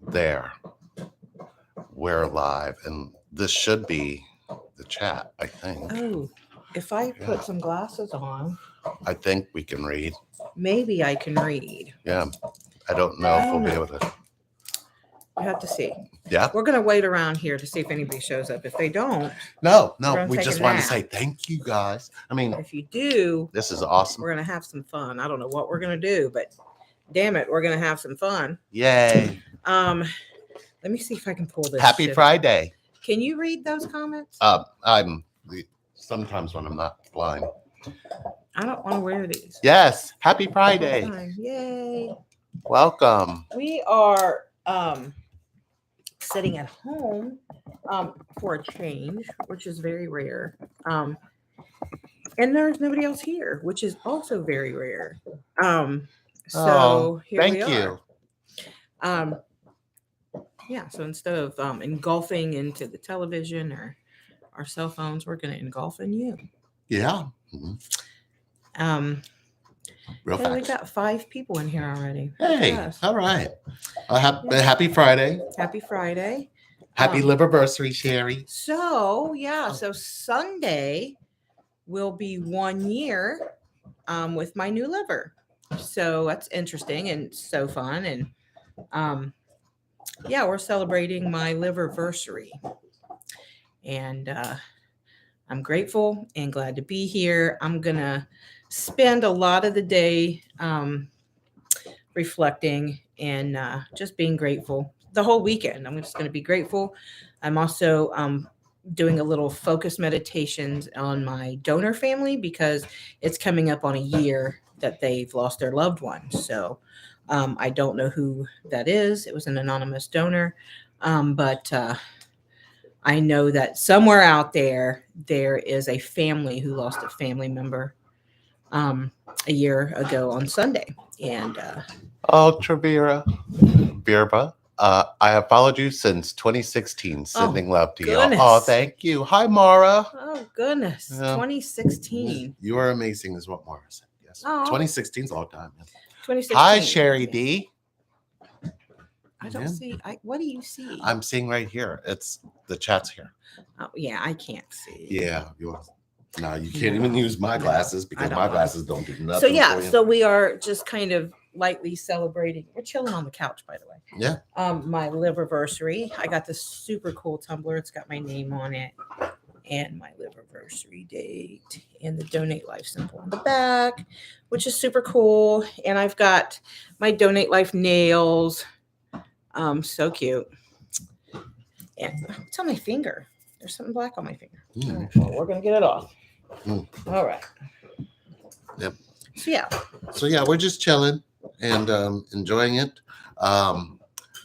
There. We're live, and this should be the chat, I think. Oh, if I put some glasses on, I think we can read. maybe I can read. Yeah. I don't know if we'll be able to. We have to see. Yeah. We're going to wait around here to see if anybody shows up. If they don't, No, We're gonna we take just a wanted to nap. say thank you guys. I mean, if you do, this is awesome. we're going to have some fun. I don't know what we're going to do, but damn it, we're going to have some fun. Yay. Let me see if I can pull this. Happy shit. Friday. Can you read those comments? I'm sometimes when I'm not blind. I don't want to wear these. Yes. Happy Friday. Yay. Welcome. We are sitting at home for a change, which is very rare. And there's nobody else here, which is also very rare. So here thank we you. are. Yeah, so instead of engulfing into the television or our cell phones, we're going to engulf in you. Yeah. Mm-hmm. Real Hey, fast. we got 5 people in here already. Hey, Yes. all right. Happy Friday. Happy Friday. Happy liversary, Sherry. So Sunday will be 1 year with my new liver. So that's interesting and so fun. And we're celebrating my liverversary. And I'm grateful and glad to be here. I'm going to spend a lot of the day reflecting and just being grateful. The whole weekend, I'm just going to be grateful. I'm also doing a little focus meditations on my donor family because it's coming up on a year that they've lost their loved one. So I don't know who that is. It was an anonymous donor. But I know that somewhere out there is a family who lost a family member a year ago on Sunday. And Travera, Birba, I have followed you since 2016. Sending love to you. Oh, thank you. Hi, Mara. Oh, goodness. 2016. You are amazing, is what Mara said. Yes. 2016 is a long time. 2016. Hi, Sherry D. I don't see. What do you see? I'm seeing right here. It's the chat's here. Oh, yeah, I can't see. Yeah, no, you can't even use my glasses because my glasses don't do nothing. So yeah, so we are just kind of lightly celebrating. We're chilling on the couch, by the way. Yeah. My liverversary. I got this super cool tumbler. It's got my name on it and my liverversary date and the Donate Life symbol on the back, which is super cool. And I've got my Donate Life nails. So cute. And it's on my finger. There's something black on my finger. All right, well, we're gonna get it off. All right. Yep. So yeah, we're just chilling and enjoying it.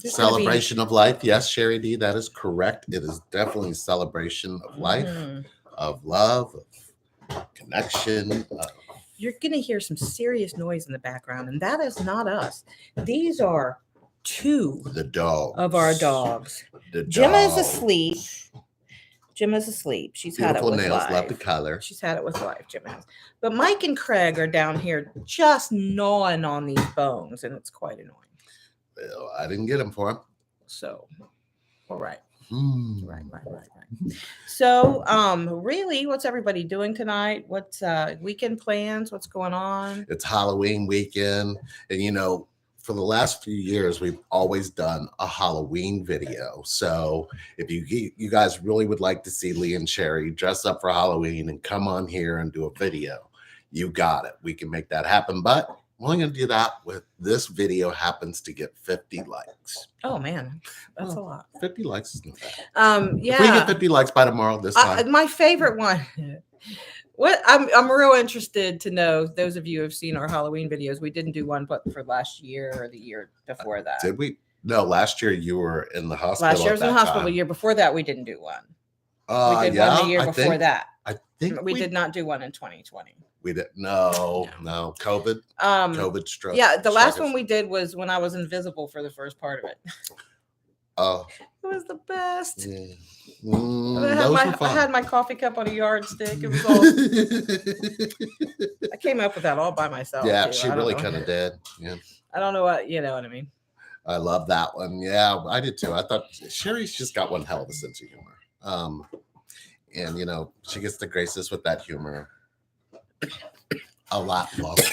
Celebration of life. Yes, Sherry D, that is correct. It is definitely a celebration of life, of love, of connection. You're gonna hear some serious noise in the background, and that is not us. These are 2 of our dogs. Gemma is asleep. She's Beautiful had it with nails, Life. love the color. She's had it with Life, Gemma has. But Mike and Craig are down here just gnawing on these bones, and it's quite annoying. Well, I didn't get them for him. So, all right. Right. So, really, what's everybody doing tonight? What's weekend plans? What's going on? It's Halloween weekend, and for the last few years, we've always done a Halloween video. So if you guys really would like to see Lee and Sherry dress up for Halloween and come on here and do a video, you got it. We can make that happen. But we're only going to do that with this video happens to get 50 likes. Oh, man. That's a lot. 50 likes is not bad. Yeah. If we get 50 likes by tomorrow, this time. My favorite one. What I'm real interested to know, those of you who have seen our Halloween videos, we didn't do one but for last year or the year before that. Did we? No, last year you were in the hospital. Last year I was in the hospital. The year before that, we didn't do one. We did one the year before that. I think we did not do one in 2020. We did no. COVID. COVID stroke. Yeah, the last one we did was when I was invisible for the first part of it. Oh. It was the best. Yeah. I had my coffee cup on a yardstick. It was all. I came up with that all by myself. Yeah, she really kind of did. Yeah. I don't know what I mean. I love that one. Yeah, I did too. I thought Sherry's just got one hell of a sense of humor. And you know, she gets to grace us with that humor a lot longer.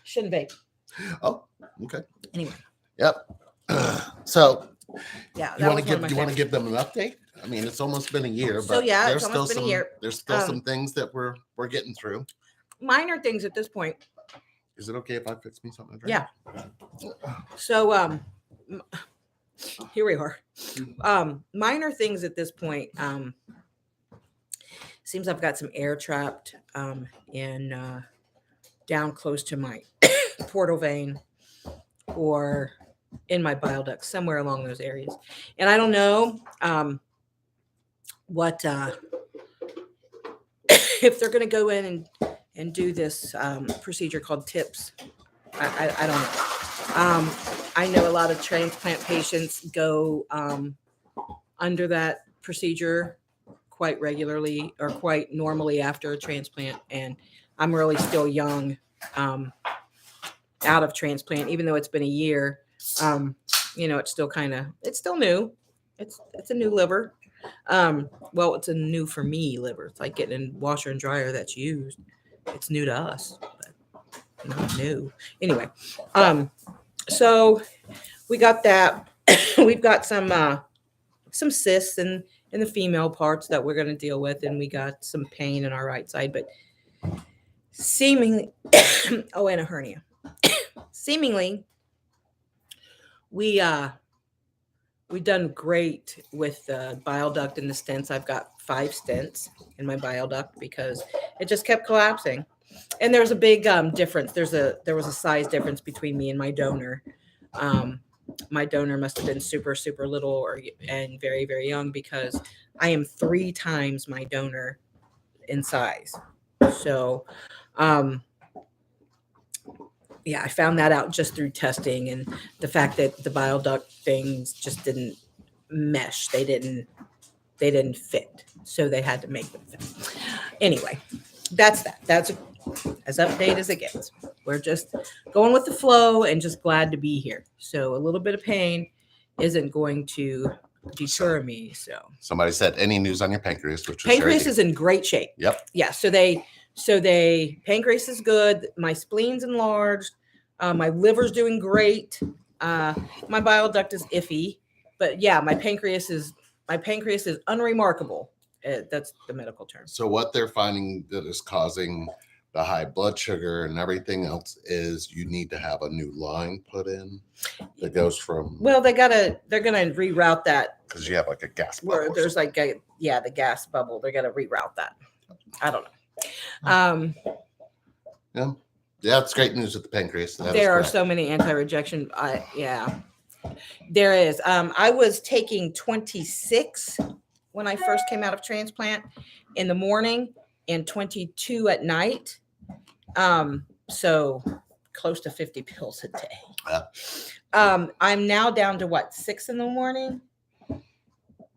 Shouldn't be. Oh, okay. Anyway. Yep. So Yeah. you want to give them an update? I mean, it's almost been a year, So but yeah, there's it's almost still been a year. There's still some things that we're getting through. Minor things at this point. Is it okay if I fix me something to Yeah. drink? So here we are. Minor things at this point. Seems I've got some air trapped in down close to my portal vein or in my bile duct, somewhere along those areas. And I don't know what if they're going to go in and do this procedure called TIPS. I don't know. I know a lot of transplant patients go under that procedure quite regularly or quite normally after a transplant. And I'm really still young out of transplant, even though it's been a year. You know, it's still new. It's a new liver. Well, it's a new for me liver. It's like getting a washer and dryer that's used. It's new to us, but not new. Anyway, so we got that. We've got some cysts in the female parts that we're going to deal with, and we got some pain in our right side, but seemingly, and a hernia. Seemingly, we've done great with the bile duct and the stents. I've got 5 stents in my bile duct because it just kept collapsing. And there's a big difference. There was a size difference between me and my donor. My donor must have been super, super little and very, very young because I am 3 times my donor in size. So, yeah, I found that out just through testing and the fact that the bile duct things just didn't mesh. They didn't fit. So they had to make them fit. Anyway, that's that. That's as update as it gets. We're just going with the flow and just glad to be here. So a little bit of pain isn't going to deter me. So somebody said, any news on your pancreas? Which pancreas is in great shape. Yep. Yeah. So pancreas is good. My spleen's enlarged. My liver's doing great. My bile duct is iffy, but yeah, my pancreas is unremarkable. That's the medical term. So what they're finding that is causing the high blood sugar and everything else is you need to have a new line put in that goes from. Well, they're gonna reroute that because you have like a gas bubble. Where there's like the gas bubble. They're gonna reroute that. I don't know. Yeah, it's great news with the pancreas. There are so many anti-rejection. There is. I was taking 26 when I first came out of transplant in the morning and 22 at night. So close to 50 pills a day. Yeah. I'm now down to 6 in the morning.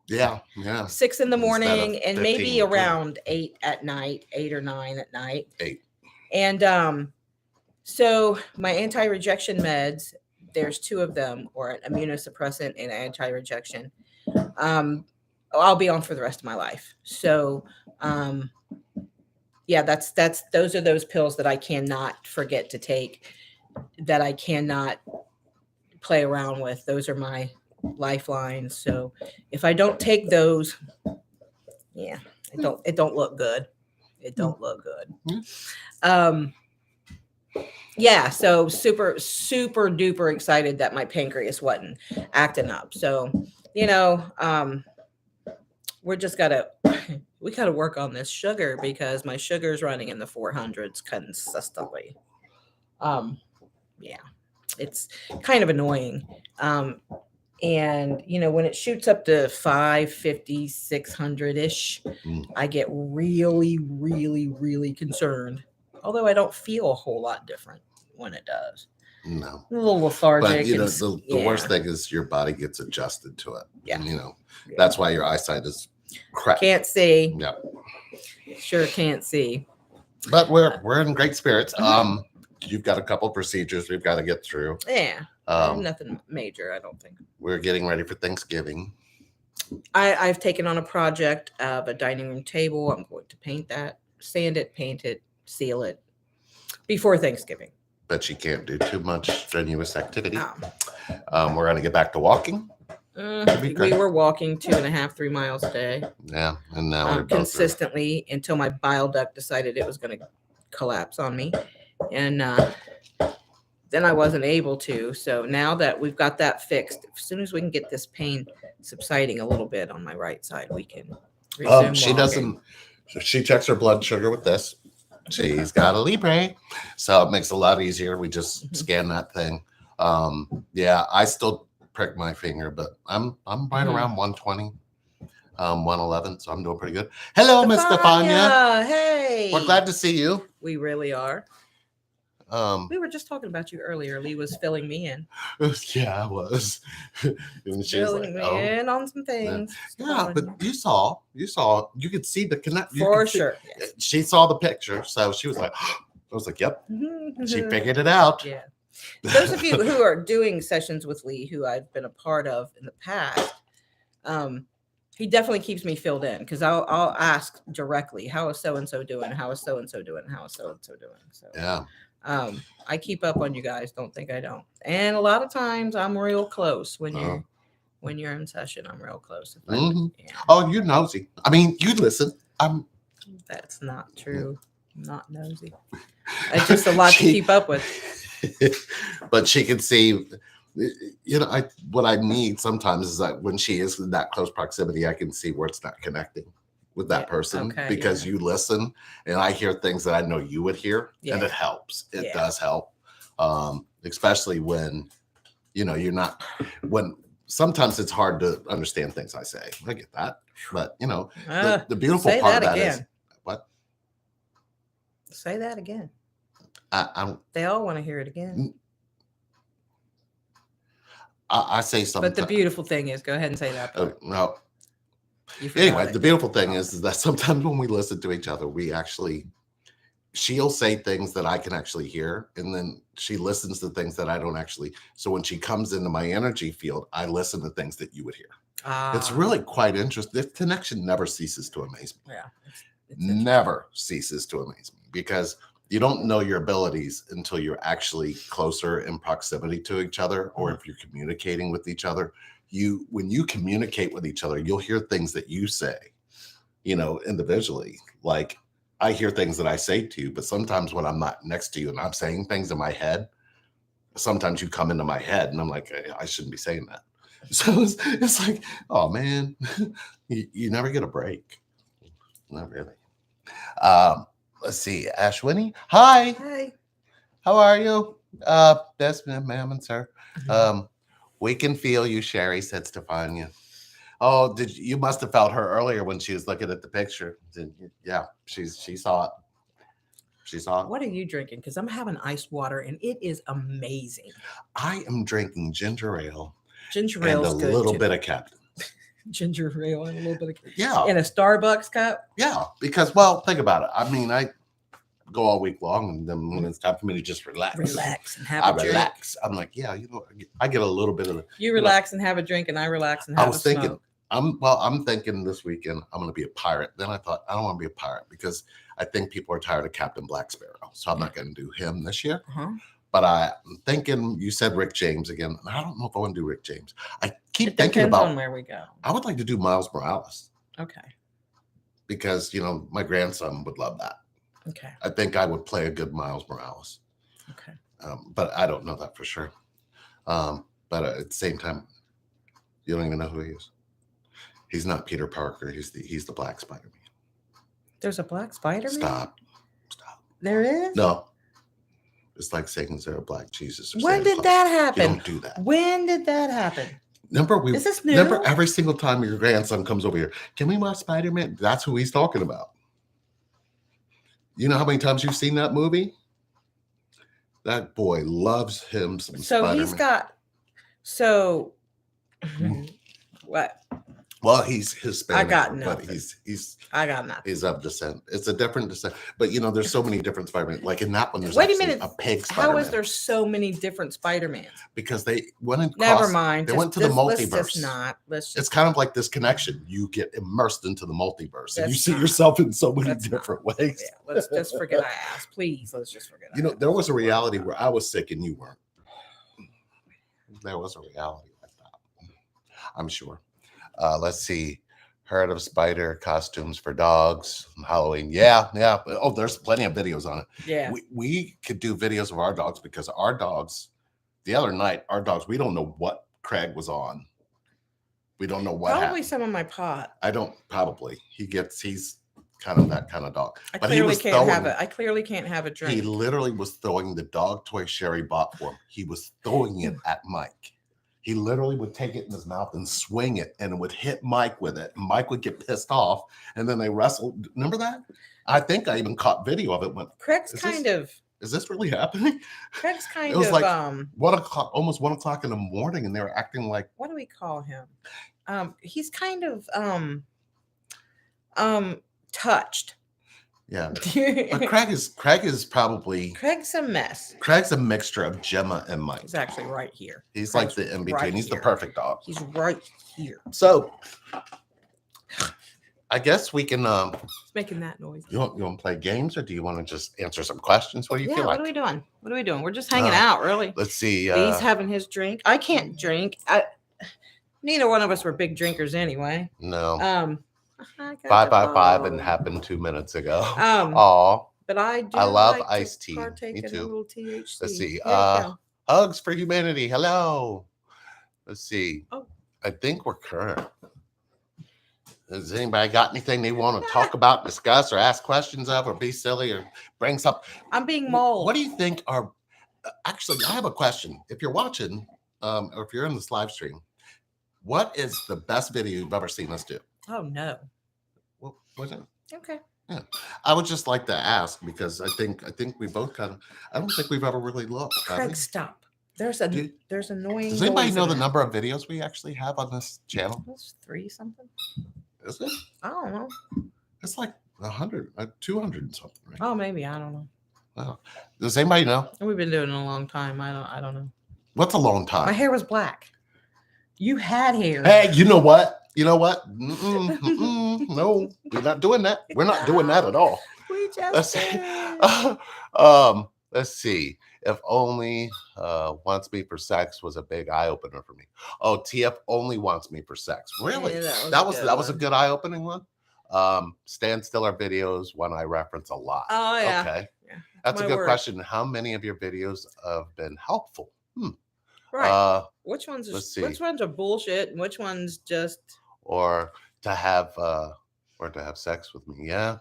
Yeah. 6 in the morning and maybe 15, around 8 at night, 8 or 9 at night. 8. And so my anti-rejection meds, there's 2 of them, or an immunosuppressant and anti-rejection. I'll be on for the rest of my life. So yeah, those are those pills that I cannot forget to take, that I cannot play around with. Those are my lifelines. So if I don't take those, yeah, it don't look good. It don't look good. Yeah, so super, super duper excited that my pancreas wasn't acting up. So, we gotta work on this sugar because my sugar is running in the 400s consistently. Yeah, it's kind of annoying. And when it shoots up to 550, 600-ish, I get really, really, really concerned. Although I don't feel a whole lot different when it does. No. A little lethargic. But the worst thing is your body gets adjusted to it. Yeah. And, that's why your eyesight is crap. Can't see. Yeah. Sure can't see. But we're in great spirits. you've got a couple procedures we've got to get through. Yeah. Nothing major, I don't think. We're getting ready for Thanksgiving. I've taken on a project of a dining room table. I'm going to paint that, sand it, paint it, seal it before Thanksgiving. But she can't do too much strenuous activity. Um, We're going to get back to walking. be we great. were walking 2.5, 3 miles a day Yeah, and now we're both consistently until my bile duct decided it was going to collapse on me. And then I wasn't able to. So now that we've got that fixed, as soon as we can get this pain subsiding a little bit on my right side, we can resume she walking. doesn't. She checks her blood sugar with this. She's got a Libre, so it makes it a lot easier. We just scan that thing. Yeah, I still prick my finger, but I'm right around 120, 111, so I'm doing pretty good. Hello, Miss Stefania. Hey, We're glad to see you. We really are. We were just talking about you earlier. Lee was filling me in. Yeah, I was. And she was Filling like, me in on some things. yeah, but you could see the connect. For sure. Yes. She saw the picture, so she was like, I was like, yep, she figured it out. Yeah. Those of you who are doing sessions with Lee, who I've been a part of in the past, he definitely keeps me filled in because I'll ask directly, how is so and so doing? How is so and so doing? How is so and so doing? So Yeah. I keep up on you guys. Don't think I don't. And a lot of times I'm real close when you're in session. I'm real close. Yeah. Oh, you're nosy. I mean, you listen. That's not true. I'm not nosy. It's just a lot to keep up with. But she can see, what I need sometimes is that when she is in that close proximity, I can see where it's not connecting with that person because you listen and I hear things that I know you would hear and it helps. It does help. Especially when, you're not, when sometimes it's hard to understand things I say. I get that. But, the beautiful part of that is what? Say that again. They all want to hear it again. I say something. But the beautiful thing is, go ahead and say that. No. Anyway, the beautiful thing is that sometimes when we listen to each other, she'll say things that I can actually hear. And then she listens to things that I don't actually. So when she comes into my energy field, I listen to things that you would hear. It's really quite interesting. The connection never ceases to amaze me. Yeah. Never ceases to amaze me because you don't know your abilities until you're actually closer in proximity to each other, or if you're communicating with each other. When you communicate with each other, you'll hear things that you say, individually. Like I hear things that I say to you, but sometimes when I'm not next to you and I'm saying things in my head, sometimes you come into my head and I'm like, I shouldn't be saying that. So it's like, oh man, you never get a break. Not really. Let's see. Ashwini. Hi. Hi. How are you? Yes, ma'am and sir. We can feel you, Sherry, said Stefania. Oh, you must have felt her earlier when she was looking at the picture. Yeah, she saw it. She saw it. What are you drinking? Because I'm having ice water and it is amazing. I am drinking ginger ale. Ginger ale and a little bit of Captain. Ginger ale and a little bit of yeah. In a Starbucks cup? Yeah, because think about it. I mean, I go all week long, and then when it's time for me to just relax and have a drink. Relax. I'm like, I get a little bit of. You relax and have a drink, and I relax and have a smoke. I was thinking, I'm thinking this weekend I'm going to be a pirate. Then I thought I don't want to be a pirate because I think people are tired of Captain Black Sparrow, so I'm not going to do him this year. But I'm thinking, you said Rick James again. I don't know if I want to do Rick James. I keep thinking about where we go. I would like to do Miles Morales. Okay. Because my grandson would love that. Okay. I think I would play a good Miles Morales. Okay. But I don't know that for sure. But at the same time, you don't even know who he is. He's not Peter Parker. He's the Black Spider-Man. There's a Black Spider-Man? Stop. There is? No. It's like saying they're a Black Jesus. When did that happen? You don't do that. When did that happen? Is this new? Remember every single time your grandson comes over here, can we watch Spider-Man? That's who he's talking about. You know how many times you've seen that movie? That boy loves him some Spider-Man. What? Well, he's Hispanic, got but nothing. he's I got nothing. he's of descent. It's a different descent, but there's so many different Spider-Man. Like in that one, there's Wait a actually minute. a pig Spider-Man. How is there so many different Spider-Mans? Because they went and Never mind. They went to the multiverse. Let's just not. Let's just. It's kind of like this connection. You get immersed into the multiverse, and you That's see not- yourself in so many that's not- different ways. Yeah, let's just forget I asked. Please, let's just forget. I asked. There was a reality where I was sick and you weren't. There was a reality like that. I'm sure. Let's see. Heard of spider costumes for dogs on Halloween? Yeah. Oh, there's plenty of videos on it. Yeah. We could do videos of our dogs because our dogs, the other night, we don't know what Craig was on. We don't know what Probably happened. some of my pot. I don't probably. He's kind of that kind of dog. I But he clearly was can't throwing, have it. I clearly can't have a drink. he literally was throwing the dog toy Sherry bought for him. He was throwing it at Mike. He literally would take it in his mouth and swing it, and it would hit Mike with it. And Mike would get pissed off, and then they wrestled. Remember that? I think I even caught video of it. Craig's Is kind of. Is this really happening? Craig's kind was of. like 1:00, almost 1:00 in the morning, and they were acting like. What do we call him? He's kind of touched. Yeah. But Craig is probably. Craig's a mess. Craig's a mixture of Gemma and Mike. He's actually right here. He's Craig's like the in between. right He's the here. perfect dog. He's right here. So, I guess we can. He's making that noise. You want to play games, or do you want to just answer some questions? What do you Yeah. feel What like? are we doing? What are we doing? We're just hanging out, really. Let's see. He's having his drink. I can't drink. Neither one of us were big drinkers anyway. No. I got 5 the by 5 and ball. happened 2 minutes ago. But I do. I love like iced to tea. partake Me in a too. little THC. Let's see. Yeah. Hugs for humanity. Hello. Let's see. Oh. I think we're current. Has anybody got anything they want to talk about, discuss, or ask questions of, or be silly, or bring something? I'm being mauled. What do you think are? Actually, I have a question. If you're watching, or if you're in this live stream, what is the best video you've ever seen us do? Oh no. What was it? Okay. I would just like to ask because I think we both kind of. I don't think we've ever really looked. have Craig, we? stop. There's annoying. Does anybody noise know in the it. number of videos we actually have on this channel? It's 3 something. Is it? I don't know. It's like 100, 200 and something, right? Oh, maybe I don't know. Wow. Does anybody know? We've been doing it a long time. I don't know. What's a long My time? hair was black. You had hair. Hey, you know what? No, we're not doing that. We're not doing that at all. We just Let's see. did. Let's see. If only wants me for sex was a big eye opener for me. Oh, TF only wants me for sex. Really? Yeah, that was a one. good eye opening one. Stand still are videos one I reference a lot. Oh yeah. Okay. Yeah. That's a My good word. question. How many of your videos have been helpful? Right. Which ones let's see. which ones are bullshit and which ones just Or to have sex with me. Yeah.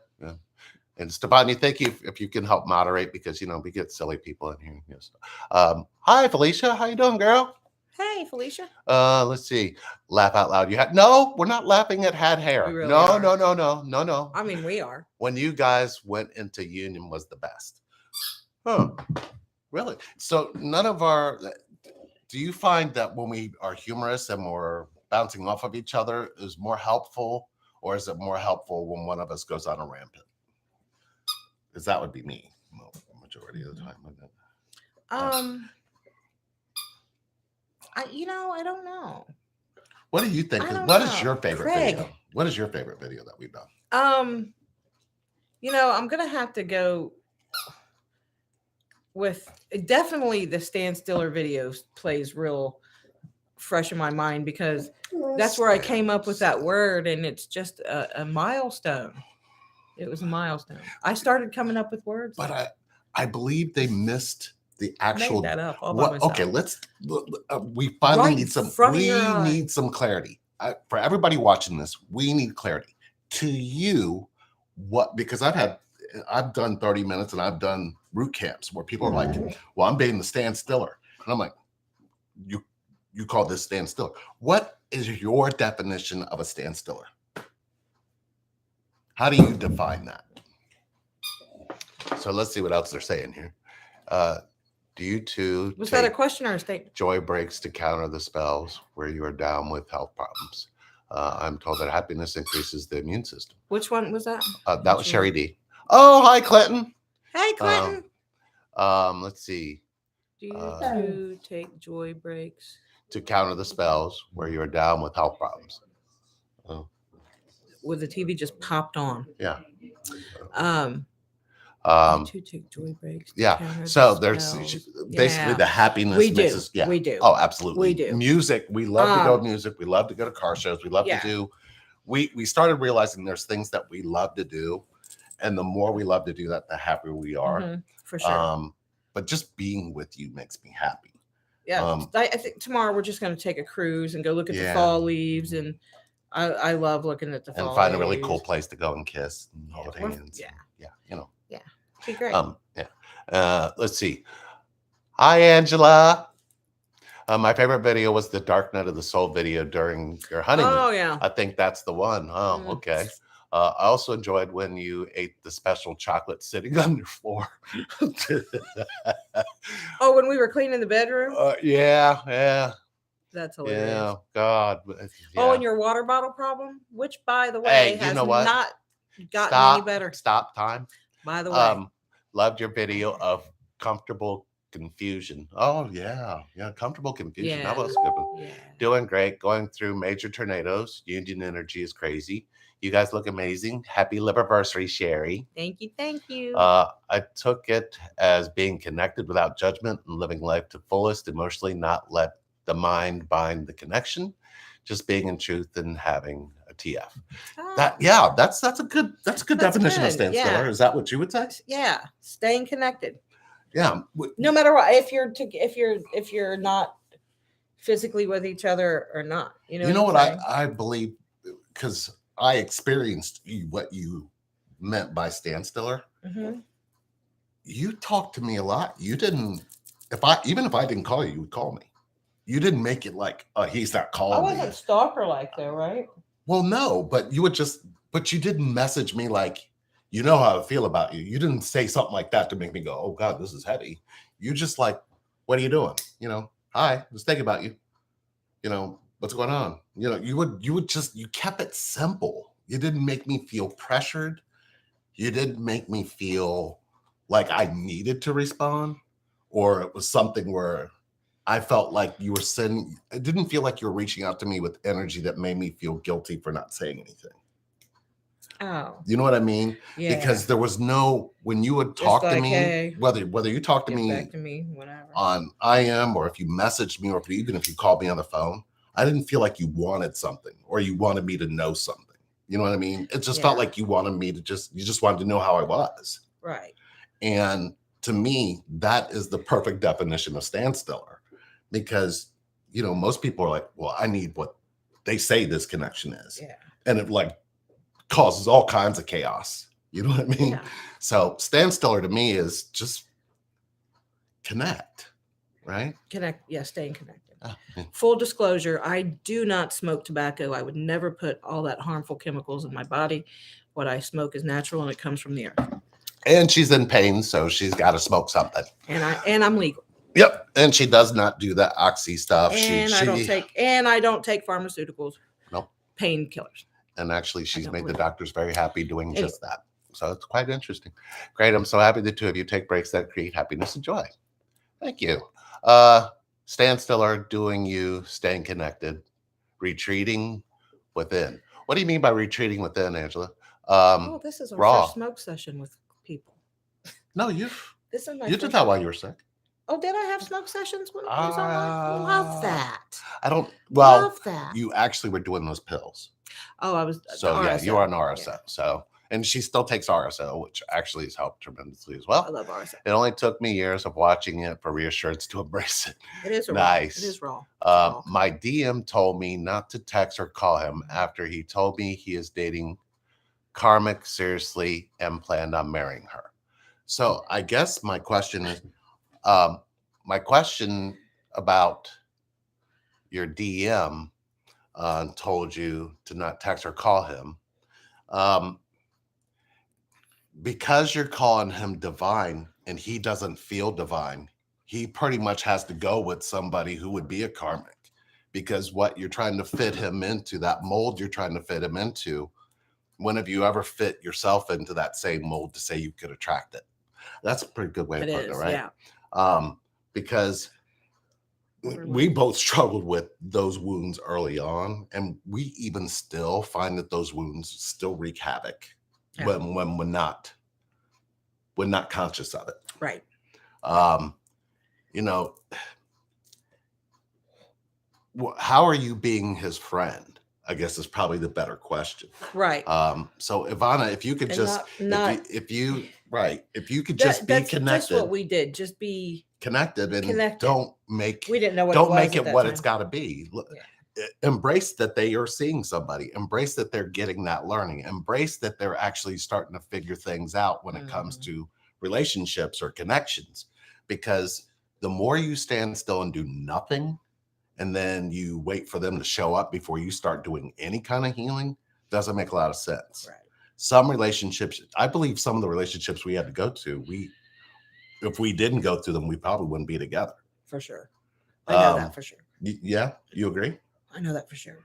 And Stefani, thank you if you can help moderate because we get silly people in here. Yes. Hi Felicia, how you doing, girl? hey Felicia. Let's see. Laugh out loud. No, we're not laughing at had hair. We really No. are. I mean we are. When you guys went into union was the best. Huh. Really? So none of our do you find that when we are humorous and we're bouncing off of each other is more helpful, or is it more helpful when one of us goes on a rampant? Because that would be me majority of the time, wouldn't it? I don't know. What do you think? I don't What is know. your favorite Craig. video? What is your favorite video that we've done? I'm gonna have to go with definitely the Stand Stiller videos plays real fresh in my mind because that's where I came up with that word and it's just a milestone. It was a milestone. I started coming up with words. But I believe they missed the I made actual. that up all by myself. Okay, we finally Right need some. in front of We your eye. need some clarity for everybody watching this. We need clarity. To you, what? Because I've done 30 minutes and I've done root camps where people are like, "Well, I'm being the stand stiller," and I'm like, "You call this stand stiller? What is your definition of a stand stiller? How do you define that?" So let's see what else they're saying here. Do you two Was that a take question or a statement? joy breaks to counter the spells where you are down with health problems? I'm told that happiness increases the immune system. Which one was that? That was Sherry D. Oh, hi, Clinton. Hey, Clinton. Let's see. Do you take joy breaks? To counter the spells where you're down with health problems. Oh. Where the TV just popped on. Yeah. To take joy breaks. Yeah. So there's basically the happiness. We do. Us, yeah. We do. Oh, absolutely. We do. Music. We love to go to music. We love to go to car shows. We love to do. We started realizing there's things that we love to do, and the more we love to do that, the happier we are. Mm-hmm, for sure. But just being with you makes me happy. Yeah. I think tomorrow we're just going to take a cruise and go look at the fall leaves, and I love looking at the fall. And find a really cool place to go and kiss and hold hands. Yeah. Yeah. You know. Yeah. Be great. Yeah. Let's see. Hi, Angela. My favorite video was the Dark Night of the Soul video during your honeymoon. Oh, yeah. I think that's the one. Oh, okay. I also enjoyed when you ate the special chocolate sitting on your floor. Oh, when we were cleaning the bedroom? Yeah. That's hilarious. Yeah, God. Yeah. Oh, and your water bottle problem, which, by the way, has not gotten any better. Stop time. By the way. Loved your video of comfortable confusion. Oh, yeah. Comfortable confusion. That was a good one. Yeah. Doing great. Going through major tornadoes. Union energy is crazy. You guys look amazing. Happy Libriversary, Sherry. Thank you. I took it as being connected without judgment and living life to fullest, emotionally, not let the mind bind the connection, just being in truth and having a TF. That's a good definition of stand stiller. Is that what you would say? Yeah, staying connected. Yeah. No matter what, if you're not physically with each other or not, you know what I believe, because I experienced what you meant by stand stiller. Mm-hmm. You talked to me a lot. You didn't. Even if I didn't call you, you would call me. You didn't make it like, he's not calling me. I wasn't stalker-like though, right? Well, no, but you didn't message me like, you know how I feel about you. You didn't say something like that to make me go, oh God, this is heavy. You just like, what are you doing? Hi, just thinking about you. What's going on? You kept it simple. You didn't make me feel pressured. You didn't make me feel like I needed to respond, or it was something where I felt like you were sending. It didn't feel like you were reaching out to me with energy that made me feel guilty for not saying anything. Oh, you know what I mean? Yeah. Because there was when you would talk to me, hey, whether you talk to me, back to me, whatever on IM, or if you messaged me, or even if you called me on the phone, I didn't feel like you wanted something or you wanted me to know something. You know what I mean? It just felt like you wanted me to you just wanted to know how I was. Right. And to me, that is the perfect definition of stand stiller, because, most people are like, well, I need what they say this connection is. Yeah. And it causes all kinds of chaos. You know what I mean? Yeah. So stand stiller to me is just connect, right? Connect. Yeah. Staying connected. Full disclosure, I do not smoke tobacco. I would never put all that harmful chemicals in my body. What I smoke is natural and it comes from the earth. And she's in pain, so she's got to smoke something. And I'm legal. Yep. And she does not do that oxy stuff. And I don't take pharmaceuticals. Nope. Painkillers. And actually, she's made the doctors very happy doing just that. So it's quite interesting. Great. I'm so happy the two of you take breaks that create happiness and joy. Thank you. Stand stiller, doing you, staying connected, retreating within. What do you mean by retreating within, Angela? This is our first smoke session with people. No, you did that while you were sick. Oh, did I have smoke sessions with love that. Love that. You actually were doing those pills. Oh, I was. So yeah, you were on RSO. Yeah. So. And she still takes RSO, which actually has helped tremendously as well. I love RSO. It only took me years of watching it for reassurance to embrace it. It is nice. It is raw. My DM told me not to text or call him after he told me he is dating Karmic seriously and planned on marrying her. So I guess my question is, my question about your DM told you to not text or call him. Because you're calling him divine and he doesn't feel divine, he pretty much has to go with somebody who would be a karmic, because what you're trying to fit him into, that mold you're trying to fit him into, when have you ever fit yourself into that same mold to say you could attract it? That's a pretty good way of putting it, right? Yeah. Because we both struggled with those wounds early on, and we even still find that those wounds still wreak havoc when we're not conscious of it. Right. You know, how are you being his friend? I guess is probably the better question. Right. So Ivana, if you could And just, if you could just be connected. That's what we did. Just be connected and connected. don't make We didn't know what don't it was make at it that what time. it's got to be. Embrace that they are seeing somebody. Embrace that they're getting that learning. Embrace that they're actually starting to figure things out when it comes to relationships or connections. Because the more you stand still and do nothing, and then you wait for them to show up before you start doing any kind of healing, doesn't make a lot of sense. Right. Some relationships, I believe some of the relationships we had to go to, if we didn't go through them, we probably wouldn't be together. For sure. I know that for sure. Yeah, you agree? I know that for sure.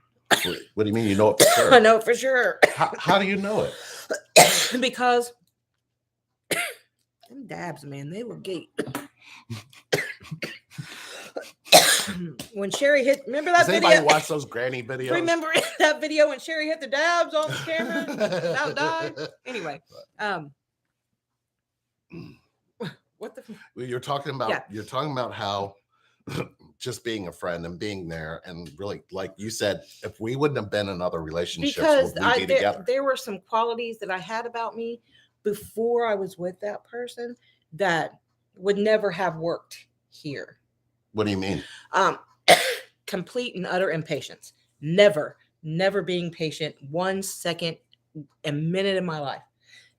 What do you mean you know it for sure? I know it for sure. How do you know it? Because them dabs, man, they were gate. When Sherry hit, remember that Does video? anybody watch those granny videos? Remember that video when Sherry hit the dabs on the camera without dying? Anyway, what the? You're talking about how just being a friend and being there, and really, like you said, if we wouldn't have been in other relationships, Because would we be together? there were some qualities that I had about me before I was with that person that would never have worked here. What do you mean? Complete and utter impatience. Never being patient 1 second, a minute in my life.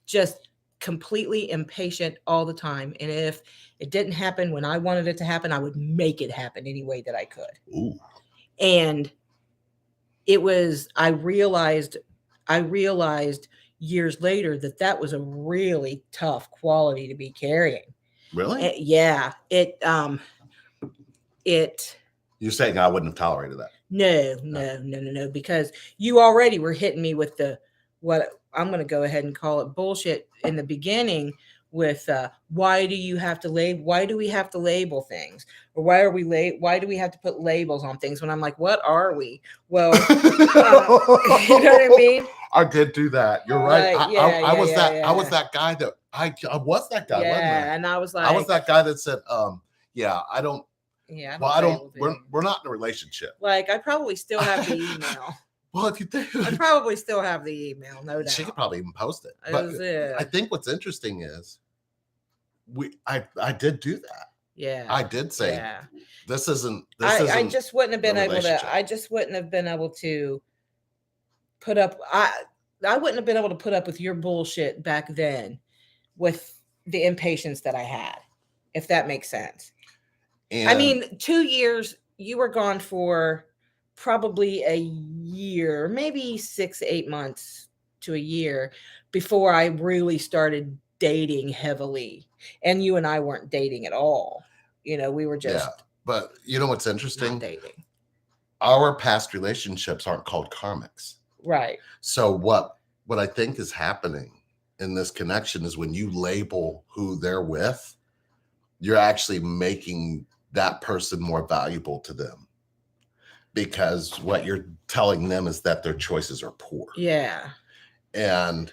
Just completely impatient all the time. And if it didn't happen when I wanted it to happen, I would make it happen any way that I could. Ooh. And I realized years later that was a really tough quality to be carrying. Really? Yeah. You're saying I wouldn't have tolerated that? No, because you already were hitting me with what I'm going to go ahead and call it bullshit in the beginning with why do we have to label things, or why do we have to put labels on things, when I'm like, what are we? Well, you know what I mean? I did do that. You're right. I was that guy wasn't I? And I was like, I was that guy that said, I don't. Yeah. We're not in a relationship. Like, I probably still have the email. Well, if you think, I probably still have the email, no doubt. She could probably even post it. But I think what's interesting is I did do that. Yeah. I did say this isn't. I just wouldn't have been able to. I just wouldn't have been able to put up. I wouldn't have been able to put up with your bullshit back then, with the impatience that I had, if that makes sense. And I mean, 2 years, you were gone for probably a year, maybe 6 to 8 months to a year before I really started dating heavily. And you and I weren't dating at all. You know, we were just. Yeah, but you know what's interesting? Dating. Our past relationships aren't called karmics. Right. So what I think is happening in this connection is when you label who they're with, you're actually making that person more valuable to them, because what you're telling them is that their choices are poor. Yeah. And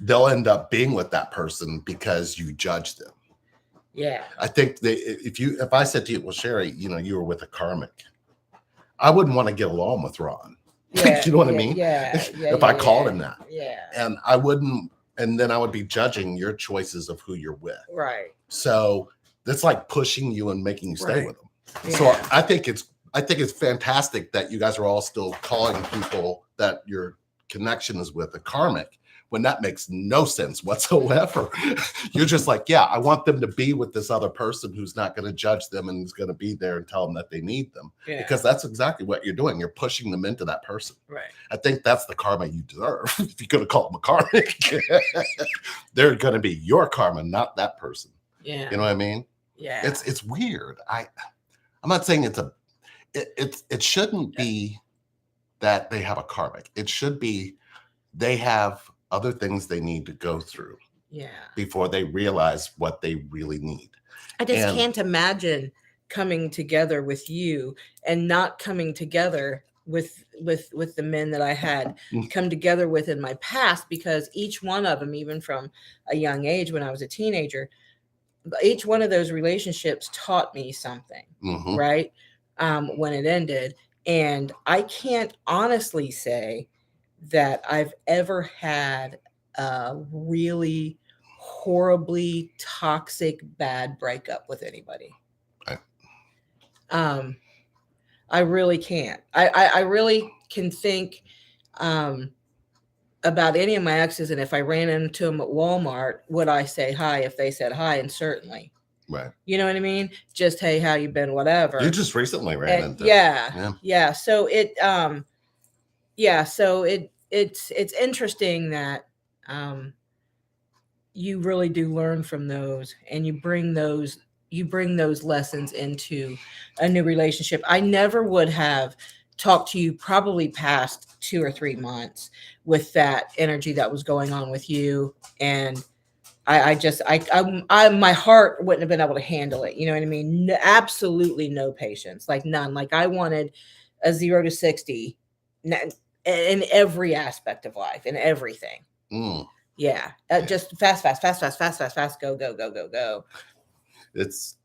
they'll end up being with that person because you judge them. Yeah. I think if I said to you, well, Sherry, you were with a karmic, I wouldn't want to get along with Ron. Yeah, you know what I mean? Yeah. If I called him that. Yeah. And I wouldn't, and then I would be judging your choices of who you're with. Right. So that's like pushing you and making you stay with them. Yeah. So I think it's fantastic that you guys are all still calling people that your connection is with a karmic, when that makes no sense whatsoever. You're just like, I want them to be with this other person who's not going to judge them and is going to be there and tell them that they need them. Yeah. Because that's exactly what you're doing. You're pushing them into that person. Right. I think that's the karma you deserve. If you're going to call them a karmic, they're going to be your karma, not that person. Yeah. You know what I mean? Yeah. It's weird. I'm not saying it shouldn't be that they have a karmic. It should be they have other things they need to go through Yeah. before they realize what they really need. I just And- can't imagine coming together with you and not coming together with the men that I had Mm. come together with in my past, because each one of them, even from a young age when I was a teenager, each one of those relationships taught me something, Mhm. right? When it ended. And I can't honestly say that I've ever had a really horribly toxic, bad breakup with anybody. Right. I really can't. I really can think about any of my exes, and if I ran into them at Walmart, would I say hi if they said hi? And certainly, Right. you know what I mean? Just, hey, how you been? Whatever. You just recently ran And into yeah. So it's interesting that you really do learn from those, and you bring those lessons into a new relationship. I never would have talked to you probably past 2 or 3 months with that energy that was going on with you. And I my heart wouldn't have been able to handle it. You know what I mean? No, absolutely no patience, like none. Like I wanted a 0 to 60 in every aspect of life, in everything. Mm. Yeah. Just fast, go, go, go, go, go. It's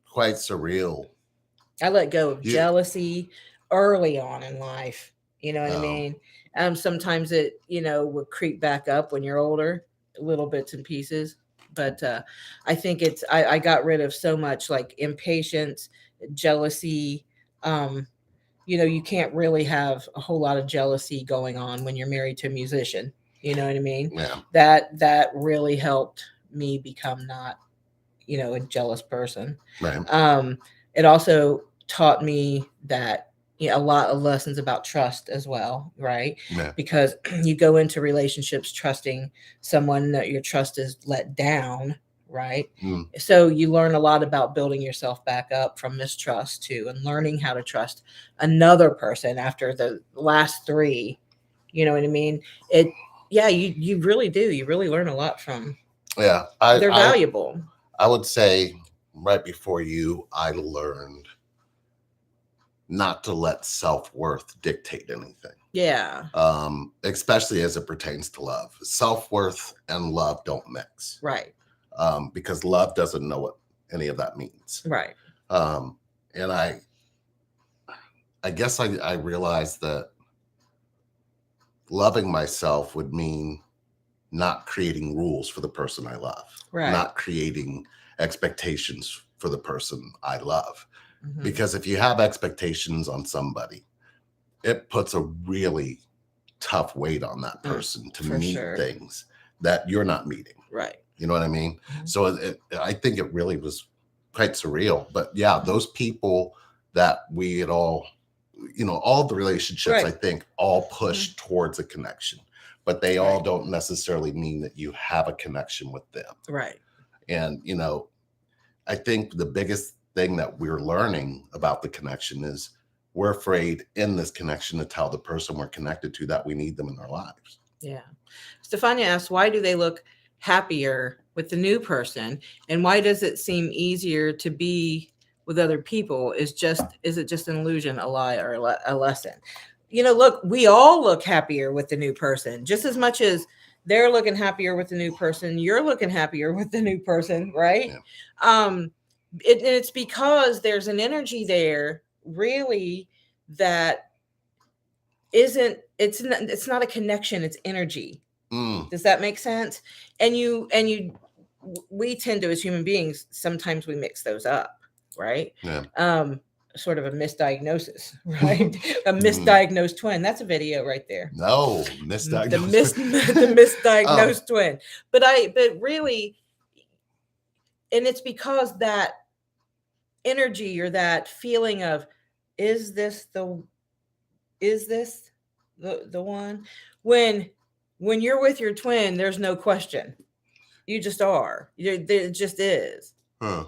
quite surreal. I let go of You- jealousy early on in life. You know what I Oh. mean? Sometimes it, would creep back up when you're older, little bits and pieces. But I think I got rid of so much like impatience, jealousy. You can't really have a whole lot of jealousy going on when you're married to a musician. You know what I mean? Yeah. That really helped me become not, a jealous person. Right. It also taught me that a lot of lessons about trust as well, right? Yeah. Because you go into relationships trusting someone that your trust is let down, right? Mm. So you learn a lot about building yourself back up from mistrust too, and learning how to trust another person after the last 3. You know what I mean? You really do. You really learn a lot from. Yeah. They're valuable. I would say right before you, I learned not to let self-worth dictate anything. Yeah. Especially as it pertains to love. Self-worth and love don't mix. Right. Because love doesn't know what any of that means. Right. And I guess I realized that loving myself would mean not creating rules for the person I love. Right. Not creating expectations for the person I love. Mhm. Because if you have expectations on somebody, it puts a really tough weight on that person to for meet sure. things that you're not meeting. Right. You know what I mean? Mhm. So I think it really was quite surreal. But yeah, those people that we had all, all the relationships, Right. I think, all push towards a connection, but they all Right. don't necessarily mean that you have a connection with them. Right. And, I think the biggest thing that we're learning about the connection is we're afraid in this connection to tell the person we're connected to that we need them in our lives. Yeah. Stefania asks, why do they look happier with the new person? And why does it seem easier to be with other people? Is it just an illusion, a lie, or a lesson? Look, we all look happier with the new person, just as much as they're looking happier with the new person. You're looking happier with the new person, right? Yeah. It's because there's an energy there, really, that it's not a connection, it's energy. Mm. Does that make sense? And we tend to, as human beings, sometimes we mix those up, right? Yeah. Sort of a misdiagnosis, right? A misdiagnosed twin. That's a video right there. No, misdiagnosed. The misdiagnosed twin. But really, and it's because that energy or that feeling of, is this the one? When you're with your twin, there's no question. You just are. It just is. Huh.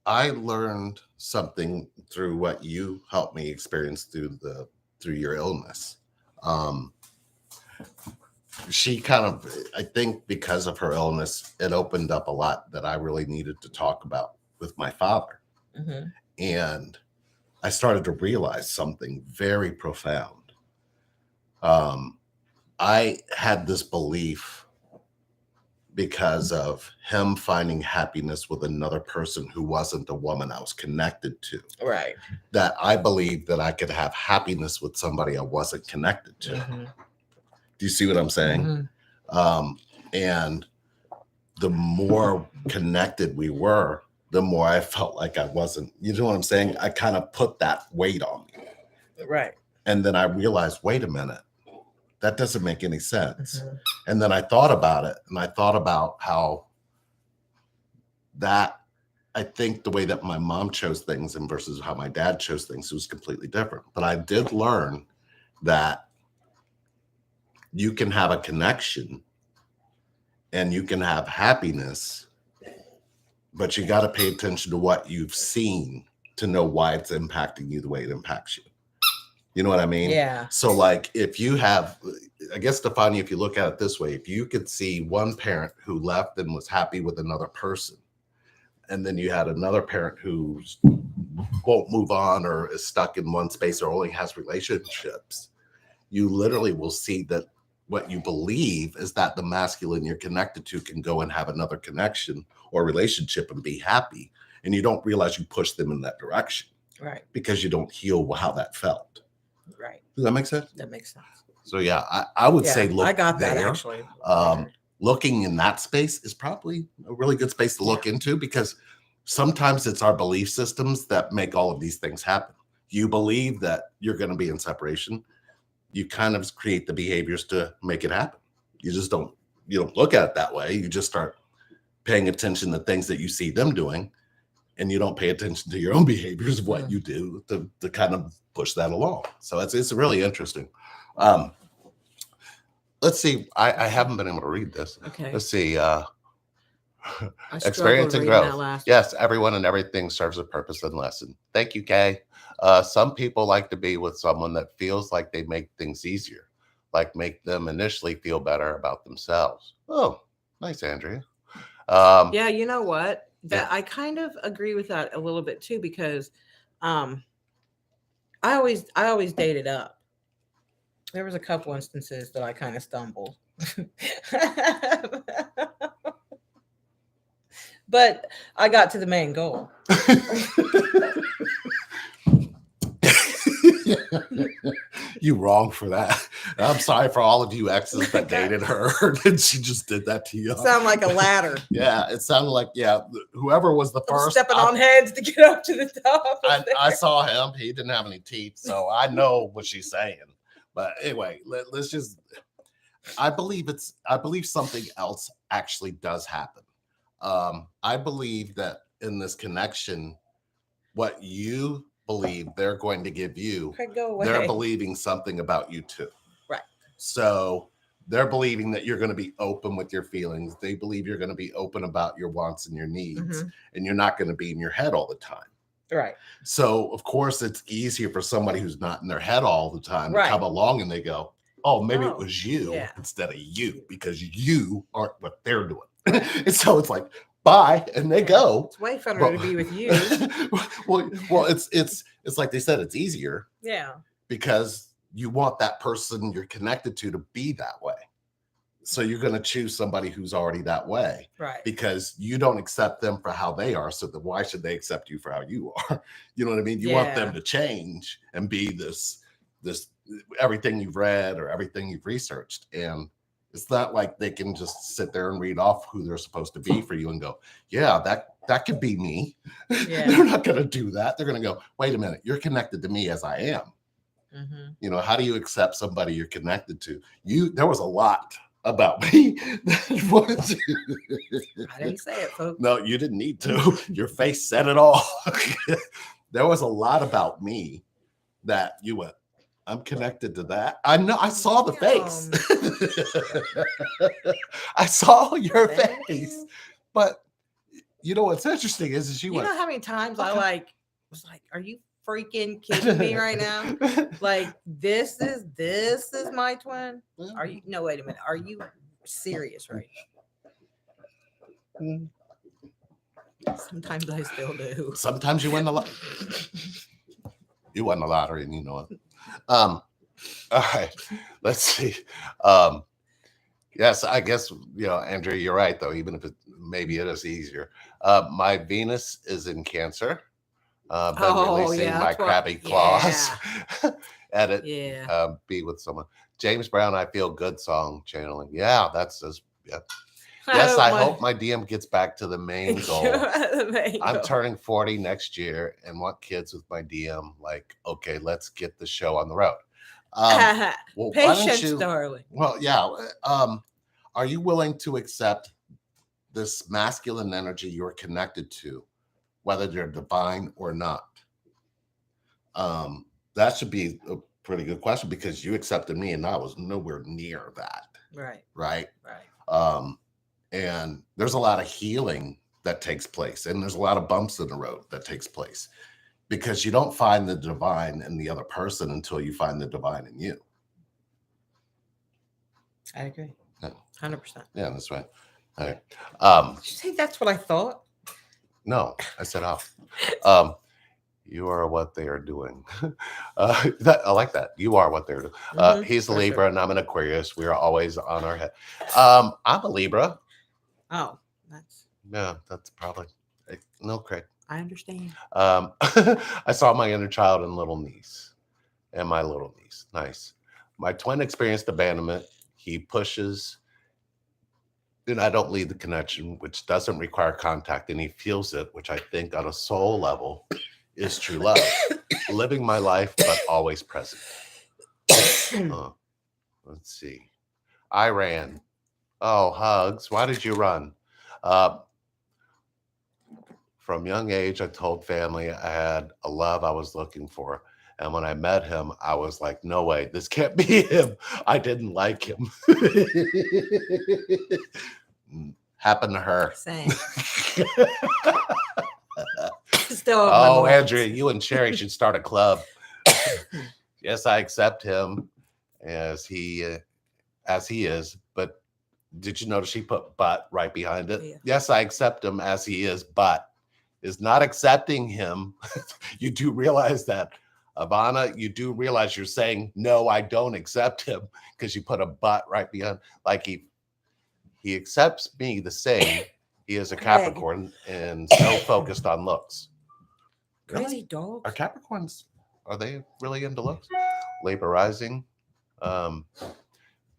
I learned something through what you helped me experience through your illness. Um, she kind of, I think because of her illness, it opened up a lot that I really needed to talk about with my father. Mm-hmm. And I started to realize something very profound. I had this belief because of him finding happiness with another person who wasn't the woman I was connected to, Right. that I believed that I could have happiness with somebody I wasn't connected to. Mm-hmm. Do you see what I'm saying? Mm-hmm. And the more connected we were, the more I felt like I wasn't, you know what I'm saying? I kind of put that weight on me. Right. And then I realized, wait a minute, that doesn't make any sense. Mm-hmm. And then I thought about it, and I thought about how that, I think the way that my mom chose things and versus how my dad chose things was completely different. But I did learn that you can have a connection and you can have happiness, but you got to pay attention to what you've seen to know why it's impacting you the way it impacts you. You know what I mean? Yeah. So like if you have, I guess, Stefani, if you look at it this way, if you could see one parent who left and was happy with another person, and then you had another parent who won't move on or is stuck in one space or only has relationships, you literally will see that what you believe is that the masculine you're connected to can go and have another connection or relationship and be happy. And you don't realize you push them in that direction. Right. Because you don't heal how that felt. Right. Does that make sense? That makes sense. So yeah, I would say look I got that there. actually. Looking in that space is probably a really good space to look into, because sometimes it's our belief systems that make all of these things happen. You believe that you're going to be in separation. You kind of create the behaviors to make it happen. You don't look at it that way. You just start paying attention to things that you see them doing, and you don't pay attention to your own behaviors of what you do to kind of push that along. So it's really interesting. Let's see. I haven't been able to read this. Okay. Let's see. Experience and growth. Yes, everyone and everything serves a purpose and lesson. Thank you, Kay. Some people like to be with someone that feels like they make things easier, like make them initially feel better about themselves. Oh, nice, Andrea. Yeah, you know what? I kind of agree with that a little bit too, because I always dated up. There was a couple instances that I kind of stumbled. But I got to the main goal. You wrong for that. I'm sorry for all of you exes that dated her and she just did that to you. Sound like a ladder. Yeah, it sounded like, whoever was the first. Stepping on heads to get up to the top. I saw him. He didn't have any teeth, so I know what she's saying. But anyway, let's just, I believe something else actually does happen. I believe that in this connection, what you believe they're going to give you, they're believing something about you too. Right. So they're believing that you're going to be open with your feelings. They believe you're going to be open about your wants and your needs, and you're not going to be in your head all the time. Right. So of course it's easier for somebody who's not in their head all the time to come along and they go, oh, maybe it was you instead of you, because you aren't what they're doing. And so it's like, bye, and they go. It's way funner to be with you. well, it's like they said, it's easier. Yeah. Because you want that person you're connected to be that way. So you're going to choose somebody who's already that way. Right. Because you don't accept them for how they are. So then why should they accept you for how you are? You know what I mean? You want them to change and be this everything you've read or everything you've researched. And it's not like they can just sit there and read off who they're supposed to be for you and go, yeah, that could be me. Yeah. They're not going to do that. They're going to go, wait a minute, you're connected to me as I am. You know, how do you accept somebody you're connected to? There was a lot about me. I didn't say it, folks. No, you didn't need to. Your face said it all. There was a lot about me that you went, I'm connected to that. I know. I saw the face. I saw your face. But you know what's interesting is you went, know how many times I was like, are you freaking kidding me right now? Like, this is my twin? Are you, no, wait a minute. Are you serious right Mm. now? Sometimes I still do. Sometimes you win the you won the lottery and you know it. All right, let's see. Yes, I guess Andrea, you're right though. Even if maybe it is easier. My Venus is in Cancer. Been releasing my crabby claws. Edit. Yeah. Be with someone. James Brown, I Feel Good song channeling. Yeah, that's just yeah. Yes, I hope my DM gets back to the main goal. I'm turning 40 next year and want kids with my DM. Like, okay, let's get the show on the road. Well, patience, darling. Well, yeah. Are you willing to accept this masculine energy you're connected to, whether they're divine or not? That should be a pretty good question because you accepted me and I was nowhere near that. Right. Right. And there's a lot of healing that takes place, and there's a lot of bumps in the road that takes place because you don't find the divine in the other person until you find the divine in you. I agree. 100%. Yeah, that's right. All right. Did you say that's what I thought? No, I said off. You are what they are doing. I like that. You are what they're doing. He's a Libra and I'm an Aquarius. We are always on our head. I'm a Libra. Oh, that's probably no, Craig. I understand. I saw my inner child and little niece, and my little niece. Nice. My twin experienced abandonment. He pushes, and I don't lead the connection, which doesn't require contact, and he feels it, which I think on a soul level is true love. Living my life, but always present. Let's see. I ran. Oh, hugs. Why did you run? From young age, I told family I had a love I was looking for. And when I met him, I was like, no way, this can't be him. I didn't like him. Happened to her. Same. Still oh, Andrea, you and Sherry should start a club. Yes, I accept him as he is, but did you notice she put but right behind it? Yeah. Yes, I accept him as he is, but is not accepting him. You do realize that, Ivana, you do realize you're saying, no, I don't accept him because you put a but right behind. Like he accepts me the same. He is a Capricorn and so focused on looks. Crazy dog. Are Capricorns, are they really into looks? Labor rising.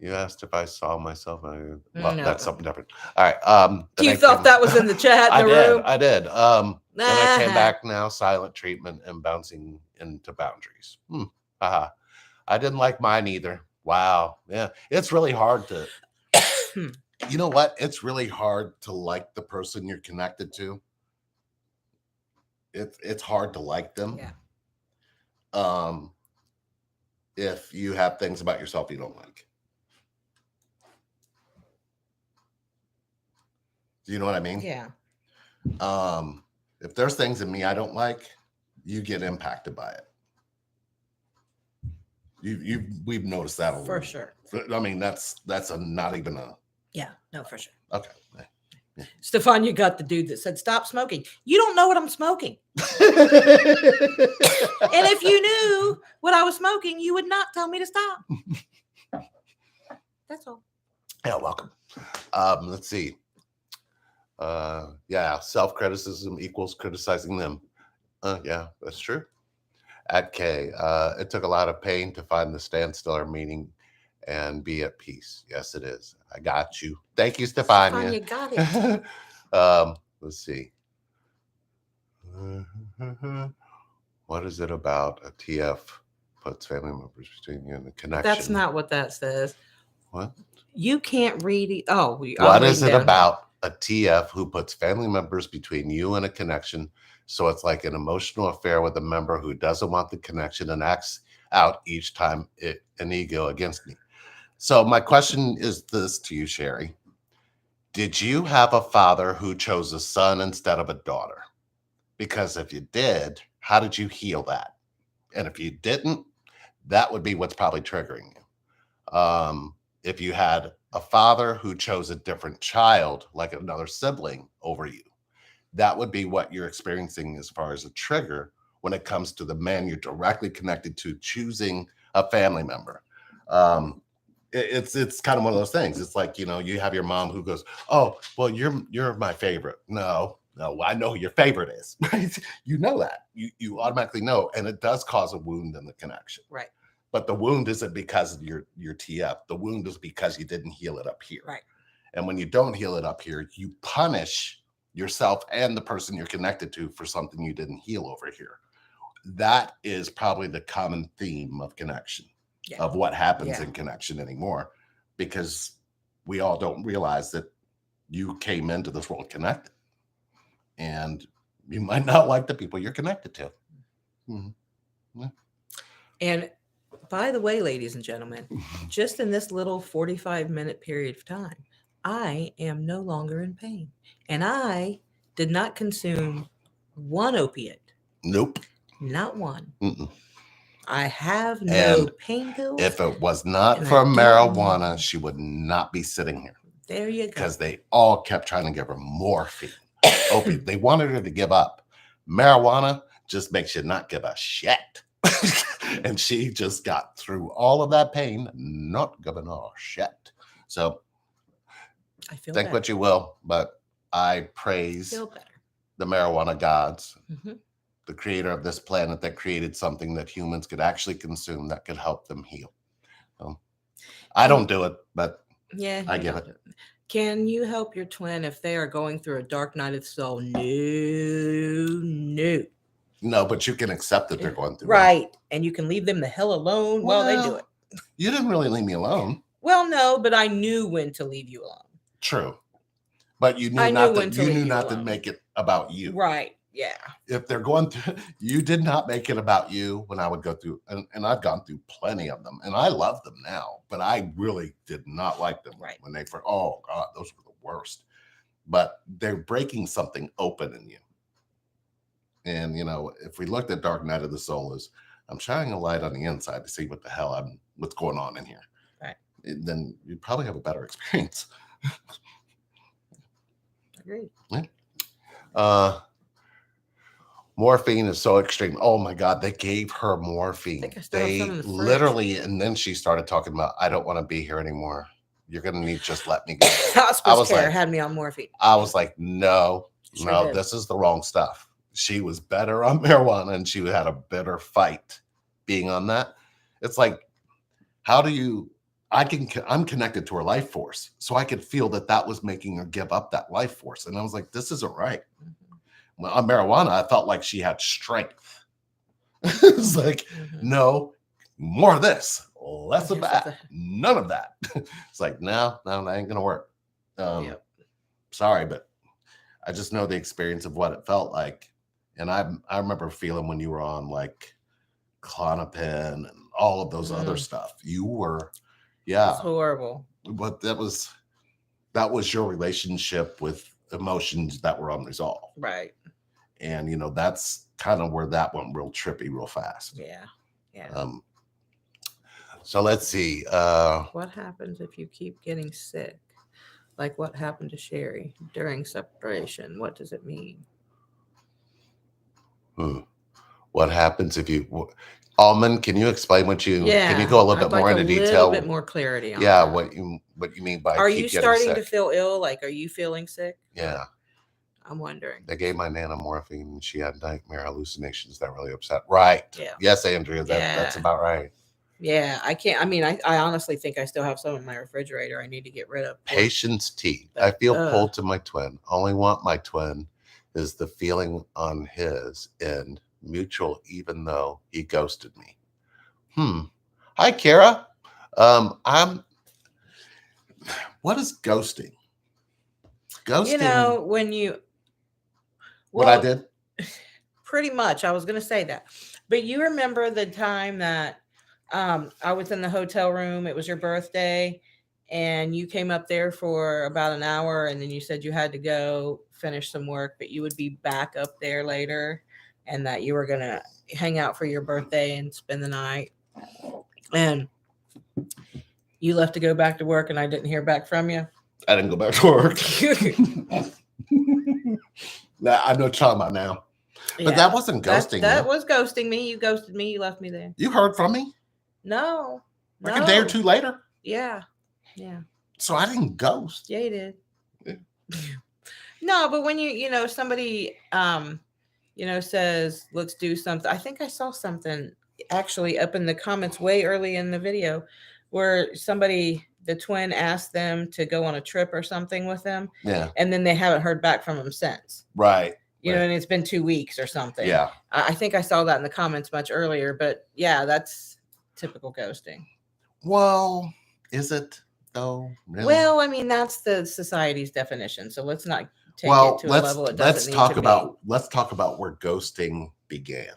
You asked if I saw myself. Well, no. That's something different. All right. You thought that was in the chat in the room? I did. Then I came back now, silent treatment and bouncing into boundaries. I didn't like mine either. Wow. Yeah. It's really hard to, you know what? It's really hard to like the person you're connected to. It's hard to like them. Yeah. If you have things about yourself you don't like. Do you know what I mean? Yeah. If there's things in me I don't like, you get impacted by it. We've noticed that a little. For sure. I mean, that's not even a. Yeah. No, for sure. Okay. Yeah. Stefan, you got the dude that said stop smoking. You don't know what I'm smoking. And if you knew what I was smoking, you would not tell me to stop. That's all. Yeah, welcome. Let's see. Yeah, self-criticism equals criticizing them. Yeah, that's true. At K, it took a lot of pain to find the standstill or meaning and be at peace. Yes, it is. I got you. Thank you, Stefania. You got it. Let's see. What is it about a TF puts family members between you and the connection? That's not what that says. What? You can't read it. Oh, what is it about a TF who puts family members between you and a connection? So it's like an emotional affair with a member who doesn't want the connection and acts out each time an ego against me. So my question is this to you, Sherry. Did you have a father who chose a son instead of a daughter? Because if you did, How did you heal that? And if you didn't, that would be what's probably triggering you. If you had a father who chose a different child, like another sibling, over you, that would be what you're experiencing as far as a trigger when it comes to the man you're directly connected to choosing a family member. Um, it's kind of one of those things. It's like, you have your mom who goes, "Oh, well, you're my favorite." No, I know who your favorite is. Right? You know that. You automatically know, and it does cause a wound in the connection. Right. But the wound isn't because of your TF. The wound is because you didn't heal it up here. Right. And when you don't heal it up here, you punish yourself and the person you're connected to for something you didn't heal over here. That is probably the common theme of connection, of what happens in connection anymore, because we all don't realize that you came into this world connected, and you might not like the people you're connected to. Mm-hmm. Yeah. And by the way, ladies and gentlemen, just in this little 45-minute period of time, I am no longer in pain. And I did not consume one opiate. Nope. Not one. Mm-mm. I have no And pain pills. if it was not and for I don't marijuana, know. she would not be sitting here, There you go. because they all kept trying to give her morphine, opiate. They wanted her to give up. Marijuana just makes you not give a shit. And she just got through all of that pain, not giving a shit. So I feel think better. what you will, but I praise Feel better. the marijuana gods, Mm-hmm. the creator of this planet that created something that humans could actually consume that could help them heal. So, I don't do it, but Yeah, I you get don't it. do it. Can you help your twin if they are going through a dark night of the soul? No. No, but you can accept that they're going through it. Right. And you can leave them the hell alone while they do it. You didn't really leave me alone. Well, no, but I knew when to leave you alone. True. But you knew I not knew when to to you leave knew you not to alone. make it about you. Right. Yeah. If they're going through, you did not make it about you when I would go through, and I've gone through plenty of them, and I love them now, but I really did not like them when they were, oh God, those were the worst. But they're breaking something open in you. And, if we looked at Dark Night of the Soul as I'm shining a light on the inside to see what the hell what's going on in here. Right. Then you'd probably have a better experience. Agreed. Yeah. Morphine is so extreme. Oh my God, they gave her morphine. They literally, and then she started talking about, I don't want to be here anymore. You're going to need just let me go. Hospice care had me on morphine. I was like, no, Sure this is the wrong stuff. She was better on marijuana, and she had a better fight being on that. It's like, how do you, I'm connected to her life force. So I could feel that was making her give up that life force. And I was like, this isn't right. Well, on marijuana, I felt like she had strength. It was like, no, more of this, less of that, none of that. It's like, no, that ain't gonna work. Sorry, but I just know the experience of what it felt like. And I remember feeling when you were on like Klonopin and all of those other stuff. You were, it's horrible. But that was your relationship with emotions that were unresolved. Right. And that's kind of where that went real trippy real fast. Yeah. So let's see. What happens if you keep getting sick? Like what happened to Sherry during separation? What does it mean? What happens if you Almond, can you explain what you can you go a little bit more into detail? A little bit more clarity on that. What you mean by are you starting to feel ill? Like, are you feeling sick? Yeah. I'm wondering. They gave my Nana morphine and she had nightmare hallucinations that really upset. Right. Yeah. Yes, Andrea, that's about right. Yeah, I can't. I mean, I honestly think I still have some in my refrigerator I need to get rid of. Patience T. I feel pulled to my twin. Only want my twin is the feeling on his end mutual, even though he ghosted me. Hi, Kara. What is ghosting? Ghosting. When you. What I did? Pretty much. I was going to say that. But you remember the time that I was in the hotel room. It was your birthday. And you came up there for about an hour. And then you said you had to go finish some work. But you would be back up there later. and that you were gonna hang out for your birthday and spend the night. And you left to go back to work, and I didn't hear back from you. I didn't go back to work. Nah, I know what you're talking about now. But that wasn't ghosting. That you. was ghosting me. You ghosted me. You left me there. You heard from me No. like a day or two later. Yeah. Yeah. So I didn't ghost. Yeah, you did. Yeah. No, but when somebody says, let's do something. I think I saw something actually up in the comments way early in the video where the twin asked them to go on a trip or something with them. Yeah. And then they haven't heard back from them since. Right. You know, and it's been 2 weeks or something. Yeah. I think I saw that in the comments much earlier, but yeah, that's typical ghosting. Well, is it though? Really? Well, I mean, that's the society's definition. So let's not take it to a level it doesn't need to be. Let's talk about where ghosting began.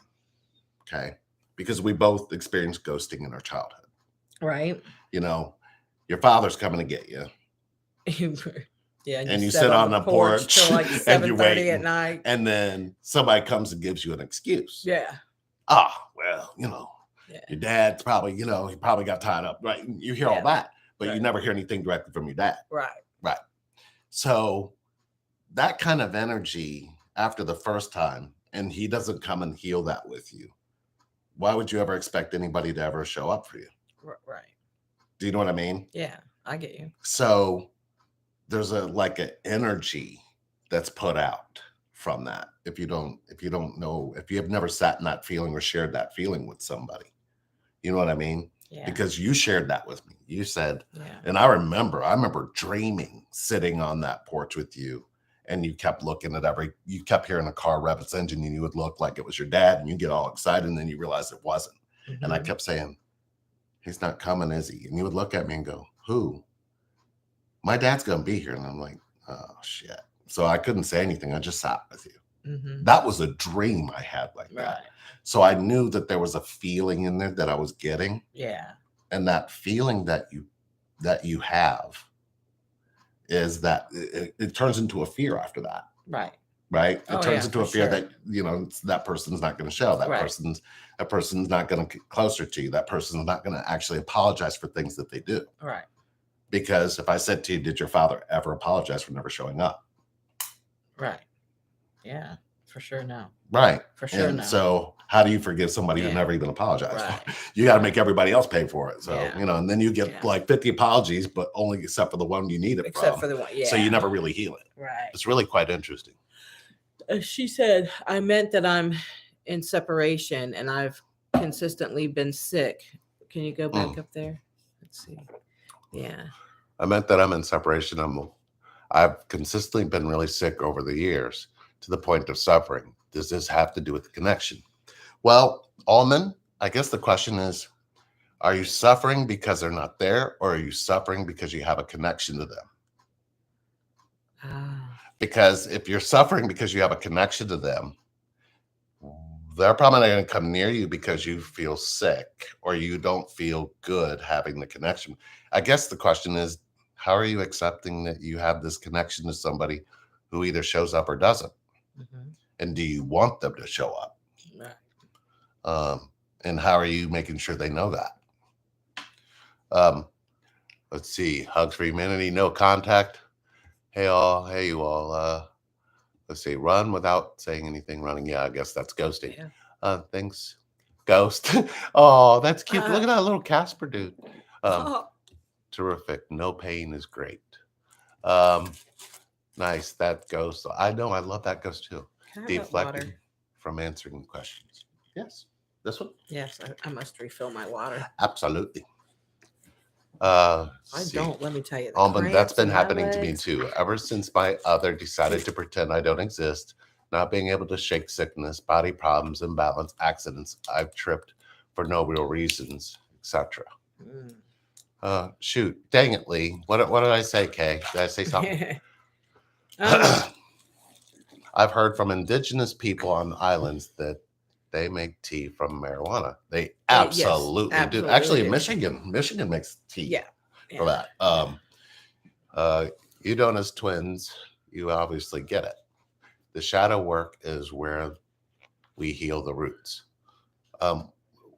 Okay. Because we both experienced ghosting in our childhood. Right. You know, your father's coming to get you. Yeah, and you sit on the porch till like and you're 7:30 waiting, at night. and then somebody comes and gives you an excuse. Yeah. Well, Yeah. your dad's probably, he probably got tied up, right? You hear all that, but you never hear anything directly from your dad. Right. Right. So that kind of energy after the first time, and he doesn't come and heal that with you, why would you ever expect anybody to ever show up for you? Right. Do you know what I mean? Yeah, I get you. So there's an energy that's put out from that. If you don't know, if you have never sat in that feeling or shared that feeling with somebody, you know what I mean? Yeah. Because you shared that with me. You said, yeah. And I remember dreaming sitting on that porch with you, and you kept looking at you kept hearing a car rev its engine, and you would look like it was your dad, and you get all excited, and then you realize it wasn't. Mm-hmm. And I kept saying, he's not coming, is he? And you would look at me and go, who? My dad's going to be here. And I'm like, oh, shit. So I couldn't say anything. I just sat with you. Mm-hmm. That was a dream I had like that. So I knew that there was a feeling in there that I was getting. Yeah. And that feeling that you have is that it turns into a fear after that. Right. Right. It turns into a fear sure. that, that person's not going to show. That person's not going to get closer to you. That person's not going to actually apologize for things that they do. Right. Because if I said to you, did your father ever apologize for never showing up? Right. Yeah, for sure. No. Right. For sure. And so how do you forgive somebody who never even apologized? Right. You got to make everybody else pay for it. So, Yeah. And then you get like 50 apologies, but only except for the one you need it Except from. for the one. Yeah. So you never really heal it. Right. It's really quite interesting. She said, I meant that I'm in separation and I've consistently been sick. Can you go back up there? Let's see. Yeah. I meant that I'm in separation. I've consistently been really sick over the years to the point of suffering. Does this have to do with the connection? Well, Almond, I guess the question is, are you suffering because they're not there, or are you suffering because you have a connection to them? Because if you're suffering because you have a connection to them, they're probably not going to come near you because you feel sick or you don't feel good having the connection. I guess the question is, how are you accepting that you have this connection to somebody who either shows up or doesn't? Mm-hmm. And do you want them to show up? Right. And how are you making sure they know that? Let's see. Hugs for humanity, no contact. Hey you all. Let's see. Run without saying anything. Running. Yeah, I guess that's ghosting. Yeah. Thanks. Ghost. Oh, that's cute. Look at that little Casper dude. Terrific. No pain is great. Nice. That ghost. I know. I love that ghost too. Deflecting from answering questions. Yes. This one? Yes. I must refill my water. Absolutely. Don't. Let me tell you. That's been happening to me too. Ever since my other decided to pretend I don't exist, not being able to shake sickness, body problems, imbalance, accidents, I've tripped for no real reasons, etc. Shoot, dang it, Lee. What did I say, Kay? Did I say something? I've heard from indigenous people on islands that they make tea from marijuana. They absolutely do. Actually, Michigan makes tea for that. You don't, as twins, you obviously get it. The shadow work is where we heal the roots.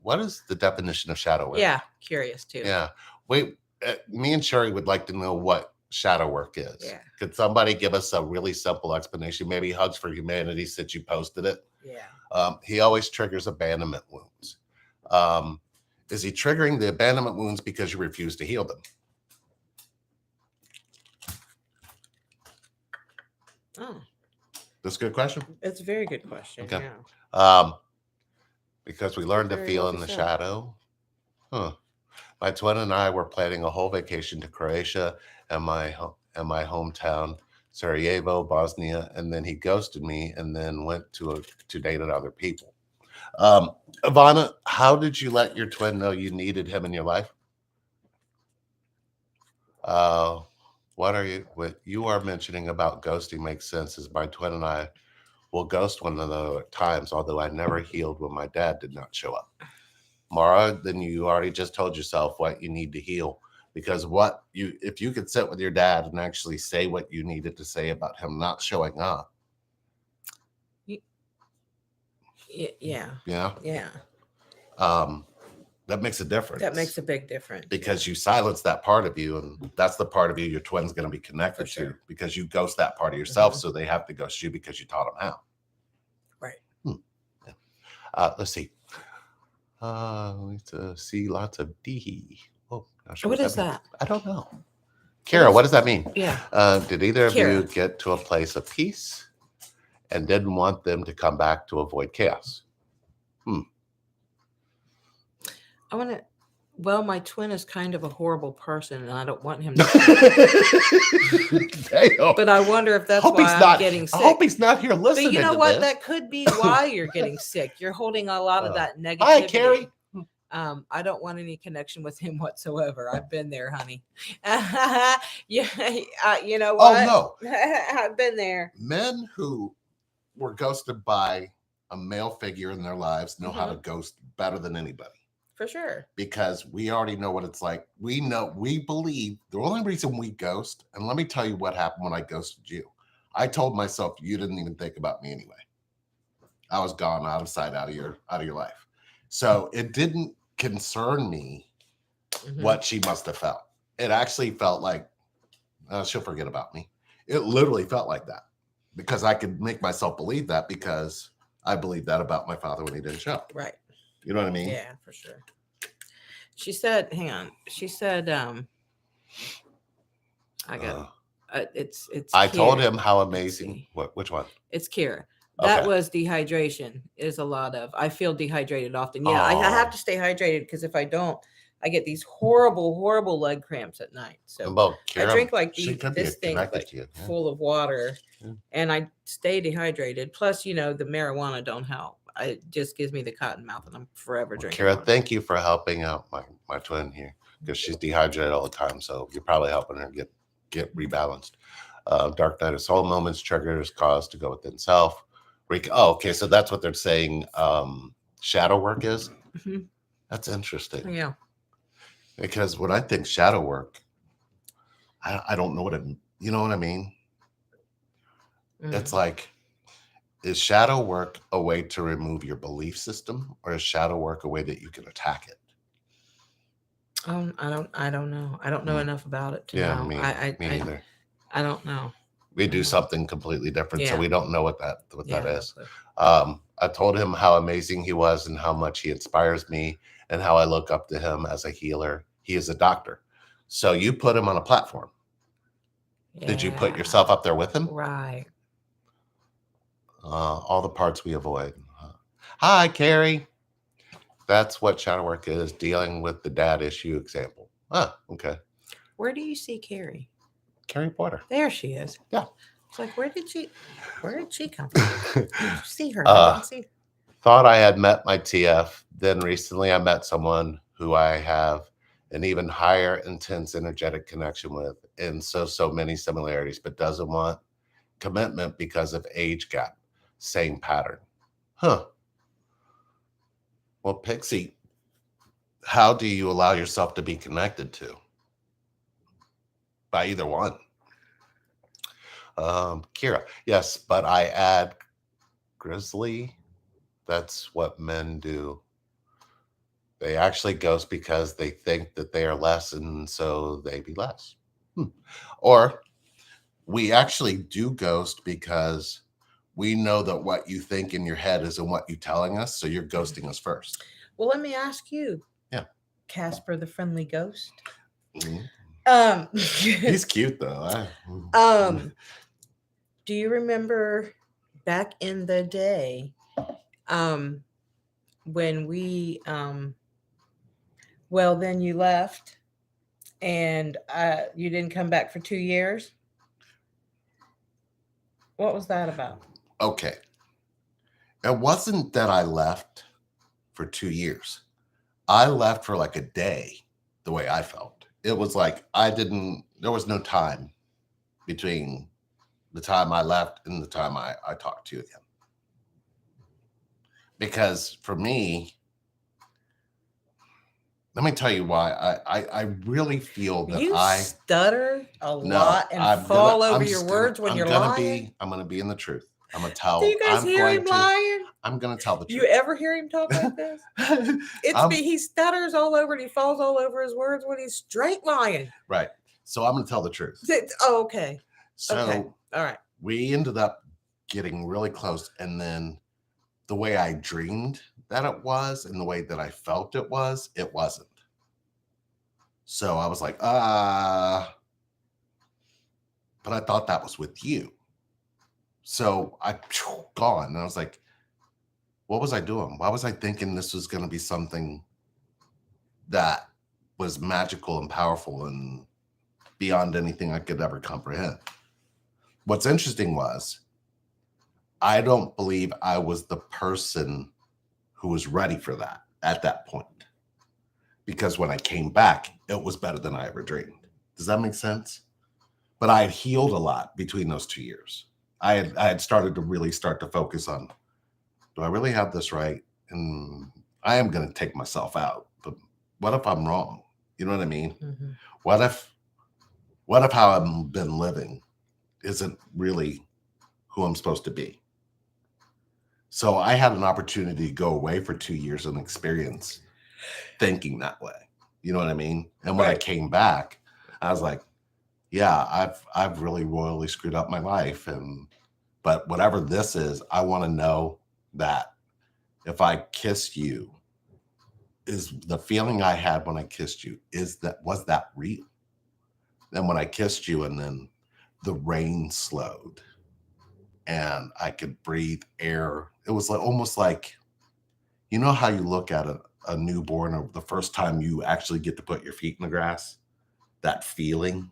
What is the definition of shadow work? Yeah, curious too. Yeah. Wait, me and Sherry would like to know what shadow work is. Yeah. Could somebody give us a really simple explanation? Maybe Hugs for Humanity, since you posted it. Yeah. He always triggers abandonment wounds. Is he triggering the abandonment wounds because you refuse to heal them? Oh, That's a good question. it's a very good question. Okay. Yeah. Because we learned to Very feel well in the said. shadow. Huh. My twin and I were planning a whole vacation to Croatia and my hometown, Sarajevo, Bosnia, and then he ghosted me and then went to date other people. Ivana, how did you let your twin know you needed him in your life? What you are mentioning about ghosting makes sense, as my twin and I will ghost one another at times, although I never healed when my dad did not show up. Mara, then you already just told yourself what you need to heal, because if you could sit with your dad and actually say what you needed to say about him not showing up. Yeah. Yeah. That makes a difference. That makes a big difference. Because you silence that part of you, and that's the part of you your twin's going to be connected For sure. to, because you ghost that part of yourself. Mhm. So they have to ghost you because you taught them how. Right. Let's see. We need to see lots of D. Oh, not sure What is means. that? I don't know. Kara, what does that mean? Yeah. Did either of Kara. you get to a place of peace and didn't want them to come back to avoid chaos? I want to. Well, my twin is kind of a horrible person, and I don't want him to. Damn. But I wonder if that's Hope why he's I'm not- getting sick. I hope he's not here But listening. you know to what? this. That could be why you're getting sick. You're holding a lot of that negativity. Hi, Carrie. I don't want any connection with him whatsoever. I've been there, honey. Yeah, you know what? Oh no, I've been there. men who were ghosted by a male figure in their lives know how to ghost better than anybody. For sure. Because we already know what it's like. We believe the only reason we ghost, and let me tell you what happened when I ghosted you. I told myself you didn't even think about me anyway. I was gone, out of sight, out of your life. So it didn't concern me what she must have felt. It actually felt like she'll forget about me. It literally felt like that, because I could make myself believe that, because I believed that about my father when he didn't show up. Right. You know what I mean? Yeah, for sure. She said, hang on. She said, I got it's I Kira. told him how Let's amazing. see. Which one? It's Kira. That Okay. was dehydration. Is a lot of. I feel dehydrated often. Yeah, I have to stay hydrated, because if I don't, I get these horrible leg cramps at night. So Well, Kira, I drink like she could be this thing connected like to you. Yeah. full of water, Yeah. and I stay dehydrated. Plus, the marijuana don't help. It just gives me the cotton mouth, and I'm forever drinking. Kira, water. thank you for helping out my twin here, because she's dehydrated all the time. So you're probably helping her get rebalanced. Dark Night of Soul moments triggers cause to go within self. Okay, so that's what they're saying. Shadow work is. Mhm. That's interesting. Yeah. Because when I think shadow work, I don't know what you know what I mean? It's like, is shadow work a way to remove your belief system, or is shadow work a way that you can attack it? I don't know. I don't know enough about it to know. Me neither. I don't know. We do something completely different, so we don't know what that is. I told him how amazing he was and how much he inspires me and how I look up to him as a healer. He is a doctor. So you put him on a platform. Yeah. Did you put yourself up there with him? Right. All the parts we avoid. Hi, Carrie. That's what shadow work is, dealing with the dad issue example. Okay. Where do you see Carrie? Carrie Porter. There she is. Yeah. It's like, where did she come from? Did you see her? I didn't see her. Thought I had met my TF. Then recently I met someone who I have an even higher intense energetic connection with, and so many similarities, but doesn't want commitment because of age gap. Same pattern. Well, Pixie, how do you allow yourself to be connected to? By either one. Kira, yes, but I add Grizzly That's what men do. They actually ghost because they think that they are less, and so they be less. Hmm. Or we actually do ghost because we know that what you think in your head isn't what you're telling us, so you're ghosting us first. Well, let me ask you. Yeah. Casper the Friendly Ghost. Mhm. He's He's cute though. Do you remember back in the day, when we, well, then you left and you didn't come back for 2 years? What was that about? Okay. It wasn't that I left for 2 years. I left for like a day, the way I felt. It was like there was no time between the time I left and the time I talked to you again. Because for me, let me tell you why I really feel that You I stutter a no, lot and I'm fall gonna, over I'm your just words gonna, when I'm you're gonna lying. be, I'm gonna be in the truth. I'm gonna Do tell. you guys I'm hear going him to. lying? I'm gonna tell the truth. You ever hear him talk like this? I'm- He stutters all over and he falls all over his words when he's straight lying. right. So I'm gonna tell the truth. Oh, okay. So Okay. All right. we ended up getting really close, and then the way I dreamed that it was and the way that I felt it wasn't. So I was like, but I thought that was with you. So I gone. And I was like, what was I doing? Why was I thinking this was going to be something that was magical and powerful and beyond anything I could ever comprehend? What's interesting was I don't believe I was the person who was ready for that at that point. Because when I came back, it was better than I ever dreamed. Does that make sense? But I had healed a lot between those 2 years. I had started to really start to focus on, do I really have this right? And I am going to take myself out. But what if I'm wrong? You know what I mean? Mm-hmm. What if how I've been living isn't really who I'm supposed to be? So I had an opportunity to go away for 2 years and experience thinking that way. You know what I mean? And when I came back, I was like, yeah, I've really royally screwed up my life. But whatever this is, I want to know that if I kissed you, is the feeling I had when I kissed you, was that real? Then when I kissed you and then the rain slowed and I could breathe air, it was like almost like, you know how you look at a newborn or the first time you actually get to put your feet in the grass, that feeling,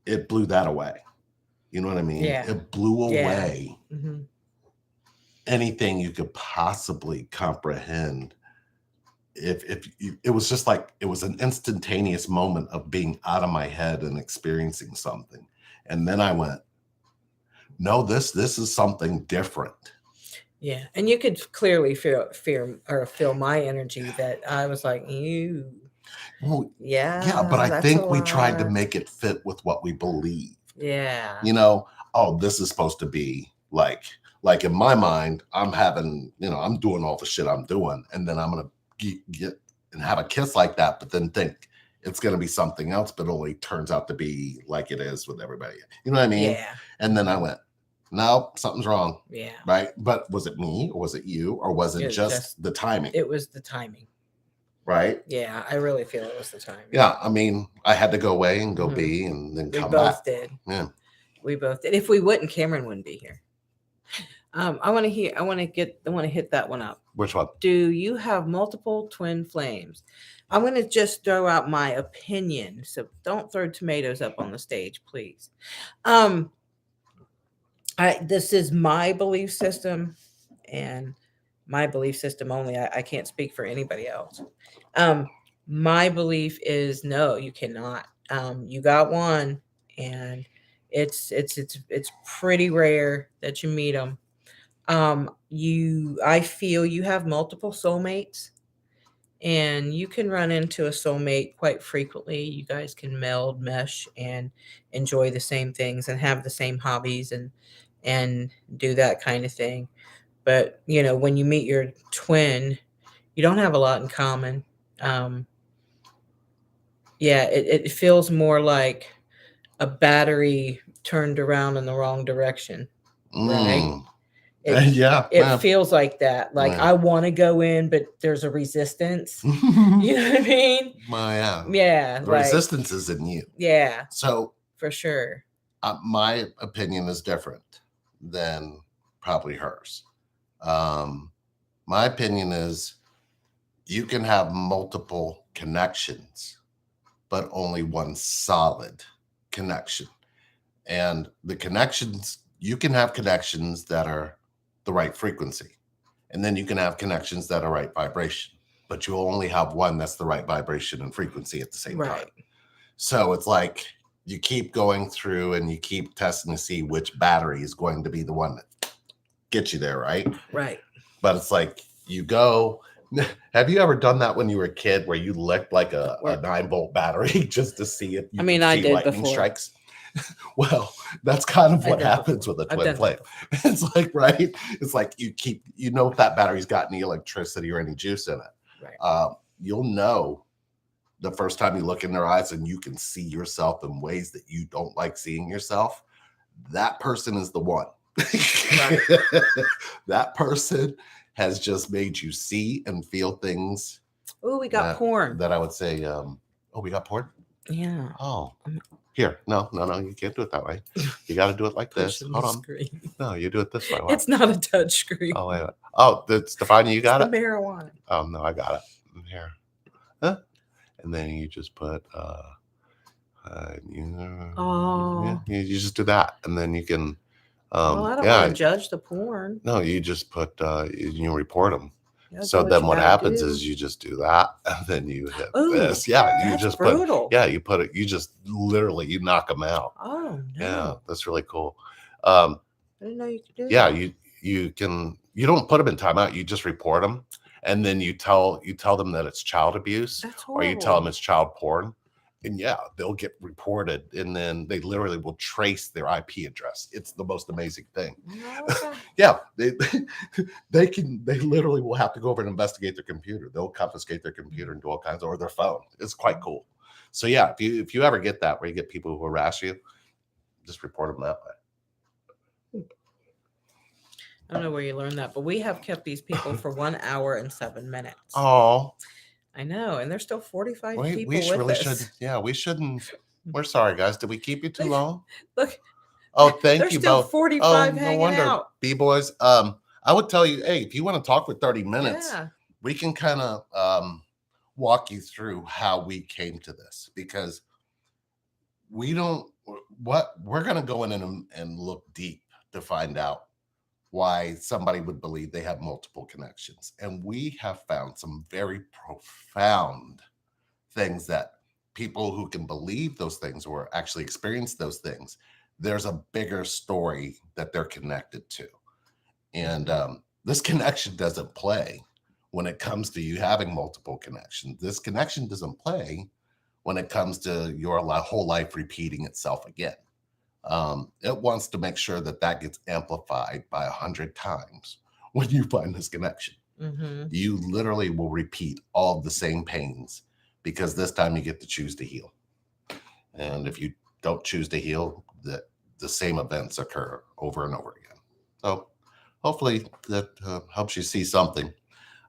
it blew that away. You know what I mean? Yeah. It blew away Mm-hmm. anything you could possibly comprehend. It was just like it was an instantaneous moment of being out of my head and experiencing something. And then I went, no, this is something different. Yeah. And you could clearly feel my energy that I was like, ew. Well, Yeah. yeah, but I that's think a we tried to lot. make it fit with what we believe. Yeah. You know, oh, this is supposed to be like in my mind, I'm having, I'm doing all the shit I'm doing, and then I'm gonna get and have a kiss like that, but then think it's gonna be something else, but only turns out to be like it is with everybody. You know what I mean? Yeah. And then I went, no, something's wrong. Yeah. Right. But was it me or was it you or was it just the timing? It was the timing. Right. Yeah. I really feel it was the timing. Yeah. I mean, I had to go away and go be and then come back. We both did. Yeah. We both did. If we wouldn't, Cameron wouldn't be here. I want to hit that one up. Which one? Do you have multiple twin flames? I'm going to just throw out my opinion. So don't throw tomatoes up on the stage, please. This is my belief system and my belief system only. I can't speak for anybody else. My belief is no, you cannot. You got one, and it's pretty rare that you meet them. I feel you have multiple soulmates, and you can run into a soulmate quite frequently. You guys can mesh and enjoy the same things and have the same hobbies and do that kind of thing. But when you meet your twin, you don't have a lot in common. Yeah, it feels more like a battery turned around in the wrong direction, right? Mm. It Yeah, it yeah. feels like that. Like Yeah. I want to go in, but there's a resistance. You know what I mean? My Yeah, the like resistance is in you. yeah, So for sure. my opinion is different than probably hers. My opinion is you can have multiple connections, but only one solid connection. And the connections, you can have connections that are the right frequency, and then you can have connections that are right vibration, but you only have one that's the right vibration and frequency at the same time. Right. So it's like you keep going through and you keep testing to see which battery is going to be the one that gets you there, right? Right. But it's like you go. Have you ever done that when you were a kid where you licked like a 9-volt battery just to see if you I could see did lightning before. strikes? Well, that's kind of I what did happens before. with a I've twin done flame. that before. It's like, right? It's like you know if that battery's got any electricity or any juice in it. Right. You'll know the first time you look in their eyes and you can see yourself in ways that you don't like seeing yourself. That person is the one. Right. That person has just made you see and feel things. Oh, we got porn. That I would say, oh, we got porn? Yeah. Oh, here. No, you can't do it that way. You got to do it like this. Pushing Hold the on. screen. No, you do it this way. It's not a touch screen. Oh, wait. Oh, Stefania, you got It's it? the marijuana. Oh, no, I got it. Here. Huh? And then you just put, you just do that. And then you can, well, I don't want to judge the porn. No, you just put, you report them. That's so then what happens do. is you just do that and then you hit Ooh, this. Yeah, you that's just brutal. you put it, you just literally, you knock them out. Oh, no. Yeah, that's really cool. I didn't know you could do yeah, that. you don't put them in timeout, you just report them. And then you tell them that it's child abuse. That's horrible. Or you tell them it's child porn. And yeah, they'll get reported, and then they literally will trace their IP address. It's the most amazing thing. Okay. Yeah, they literally will have to go over and investigate their computer. They'll confiscate their computer and do all kinds of, or their phone. It's quite cool. So yeah, if you ever get that where you get people who harass you, just report them that way. I don't know where you learned that, but we have kept these people for 1 hour and 7 minutes. Oh, I know, and there's still 45 people we with really us. should. Yeah, we shouldn't. We're sorry, guys. Did we keep you too long? Look. Oh, thank there's you still both. 45 no hanging wonder, out. B-boys. I would tell you, hey, if you want to talk for 30 minutes, we can kind of walk you through how we came to this, because we're going to go in and look deep to find out why somebody would believe they have multiple connections. And we have found some very profound things that people who can believe those things or actually experience those things, there's a bigger story that they're connected to. And this connection doesn't play when it comes to you having multiple connections. This connection doesn't play when it comes to your whole life repeating itself again. It wants to make sure that gets amplified by 100 times when you find this connection. Mm-hmm. You literally will repeat all of the same pains, because this time you get to choose to heal. And if you don't choose to heal, the same events occur over and over again. So hopefully that helps you see something.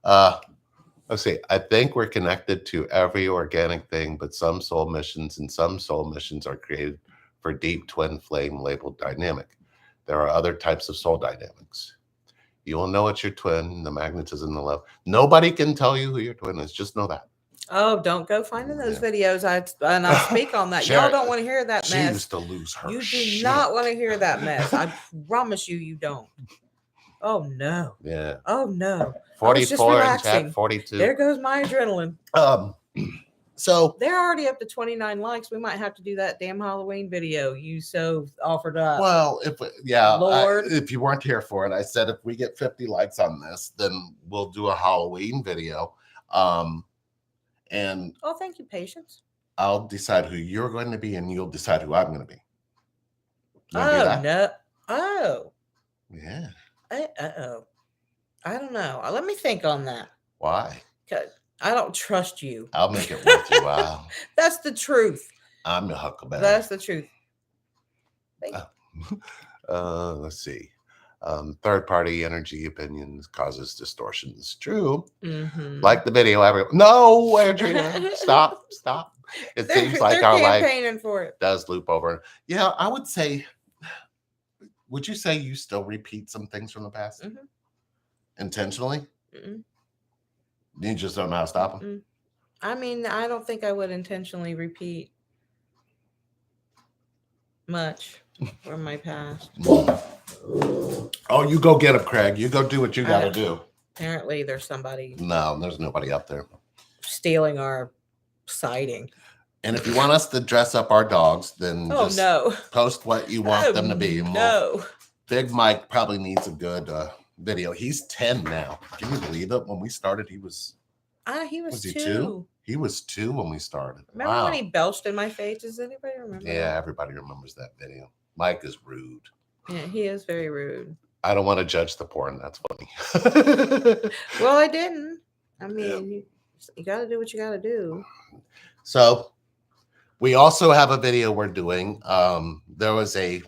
Let's see. I think we're connected to every organic thing, but some soul missions are created for deep twin flame labeled dynamic. There are other types of soul dynamics. You will know it's your twin, the magnetism, the love. Nobody can tell you who your twin is. Just know that. Oh, don't go finding those videos. I speak on that. Y'all don't want to hear that mess. She used to lose her You shit. do not want to hear that mess. I promise you don't. Oh, no. Yeah. Oh, no. 44 and chat 42. There goes my adrenaline. So they're already up to 29 likes. We might have to do that damn Halloween video you so offered up. Well, Lord. if you weren't here for it, I said if we get 50 likes on this, then we'll do a Halloween video. And thank you, Patience. I'll decide who you're going to be, and you'll decide who I'm going to be. Oh, no. Oh. Yeah. Uh-oh. I don't know. Let me think on that. Why? 'Cause I don't trust you. I'll make it worth your while. That's the truth. I'm the Huckleberry. That's the truth. Let's see. Third-party energy opinions causes distortions. True. Mm-hmm. Like the video. No, Andrea, stop. It seems like they're our life campaigning for it. does loop over. Yeah, I would say. Would you say you still repeat some things from the past intentionally? Mm-mm. You just don't know how to stop them. I mean, I don't think I would intentionally repeat much from my past. Oh, you go get him, Craig. You go do what you got to do. Apparently, there's somebody. No, there's nobody up there Stealing our siding. And if you want us to dress up our dogs, then just post what you want them to be. No. Big Mike probably needs a good video. He's 10 now. Can you believe it? When we started, he was he was he 2? He was 2 when we started. Remember when he belched in my face? Does anybody remember? Yeah, everybody remembers that video. Mike is rude. Yeah, he is very rude. I don't want to judge the porn. That's funny. Well, I didn't. I mean, you got to do what you got to do. So we also have a video we're doing. There was a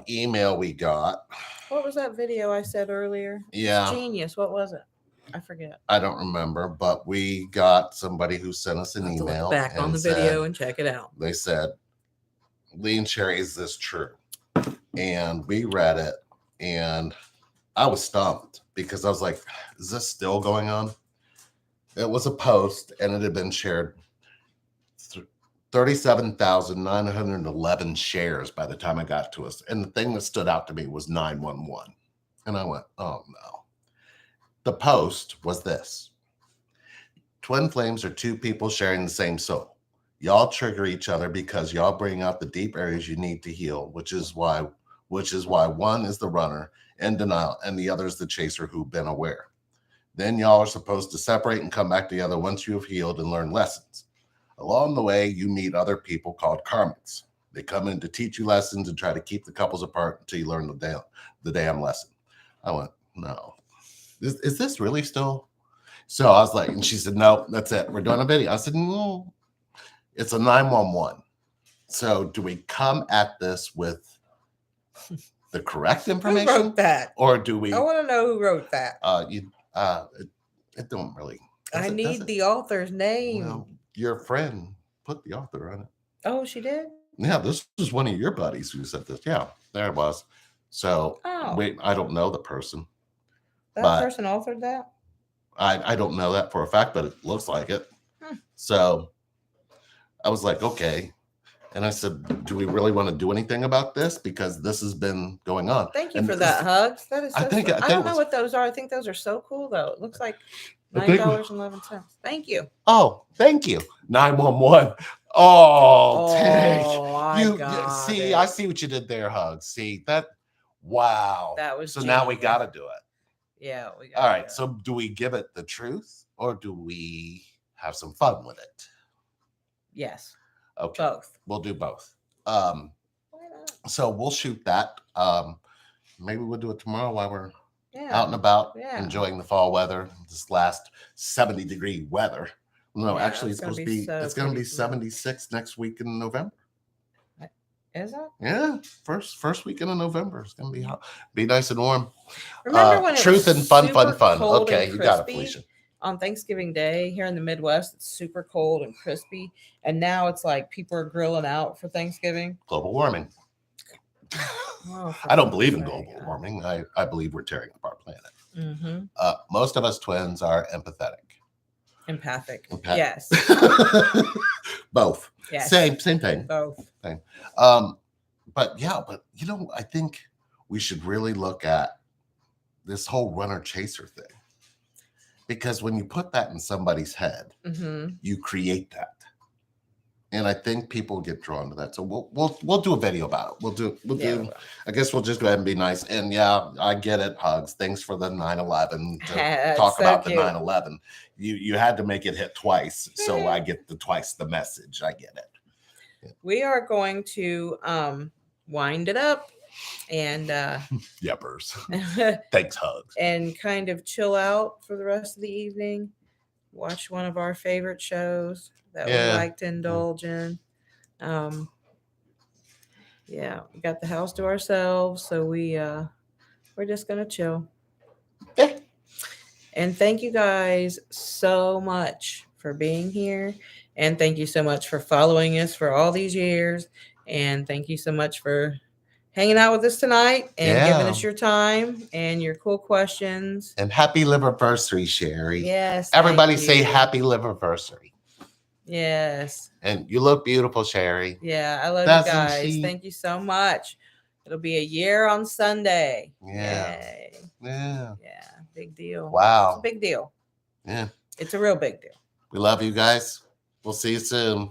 email we got. What was that video I said earlier? Yeah. Genius. What was it? I forget. I don't remember, but we got somebody who sent us an email. Look back on the video and check it out. They said, Lee and Sherry, is this true? And we read it, and I was stumped because I was like, is this still going on? It was a post, and it had been shared 37,911 shares by the time it got to us. And the thing that stood out to me was 911. And I went, oh no. The post was this: twin flames are 2 people sharing the same soul. Y'all trigger each other because y'all bring out the deep areas you need to heal, which is why one is the runner in denial and the other is the chaser who've been aware. Then y'all are supposed to separate and come back together once you have healed and learned lessons. Along the way, you meet other people called karmics. They come in to teach you lessons and try to keep the couples apart until you learn the damn lesson. I went, no. Is this really still? So I was like, and she said, no, that's it. We're doing a video. I said, no, it's a 911. So do we come at this with the correct information? Who wrote that? Or do we? I want to know who wrote that. It don't really. I need the author's name. Well, your friend put the author on it. Oh, she did? Yeah, this was one of your buddies who said this. Yeah, there it was. So wait, I don't know the person. That person authored that? I don't know that for a fact, but it looks like it. So I was like, okay. And I said, do we really want to do anything about this? Because this has been going on. Thank you for that, Hugs. That is so I don't know what those are. I think those are so cool, though. It looks like $9.11. Thank you. Oh, thank you. 911. Oh, see, I see what you did there, Hugs. See that? Wow. That was so genius. Now we got to do it. Yeah. All right. So do we give it the truth or do we have some fun with it? Yes. Okay. Both. We'll do both. So we'll shoot that. Maybe we'll do it tomorrow while we're out and about, enjoying the fall weather. This last 70-degree weather. No, actually, it's supposed to be. It's going to be 76 next week in November. Is it? Yeah, first weekend in November. It's going to be hot. Be nice and warm. Remember when truth and fun. Okay, you got it, Felicia. On Thanksgiving Day here in the Midwest, it's super cold and crispy, and now it's like people are grilling out for Thanksgiving. Global warming. I don't believe in global warming. I believe we're tearing up our planet. Mm-hmm. Most of us twins are empathetic. Empathic. Yes. Both. Yes. Same thing. Both. Thing. But you know, I think we should really look at this whole runner chaser thing. Because when you put that in somebody's head, you create that. And I think people get drawn to that. So we'll do a video about it. We'll do. I guess we'll just go ahead and be nice. And yeah, I get it, Hugs. Thanks for the 9/11 to talk about the 9/11. You had to make it hit twice, so I get twice the message. I get it. We are going to wind it up. and Yuppers. Thanks, hugs. and kind of chill out for the rest of the evening. Watch one of our favorite shows that we Yeah. like to indulge in. Yeah, we got the house to ourselves, so we're just gonna chill. Yeah. And thank you guys so much for being here. And thank you so much for following us for all these years. And thank you so much for hanging out with us tonight and giving us Yeah. your time and your cool questions. And happy liverversary, Sherry. Yes. Everybody thank say you. happy liverversary. Yes. And you look beautiful, Sherry. Yeah, I love Doesn't you guys. she? Thank you so much. It'll be a year on Sunday. Yeah. Yay. Yeah. Yeah. Big deal. It's a Wow. big deal. Yeah. It's a real big deal. We love you guys. We'll see you soon.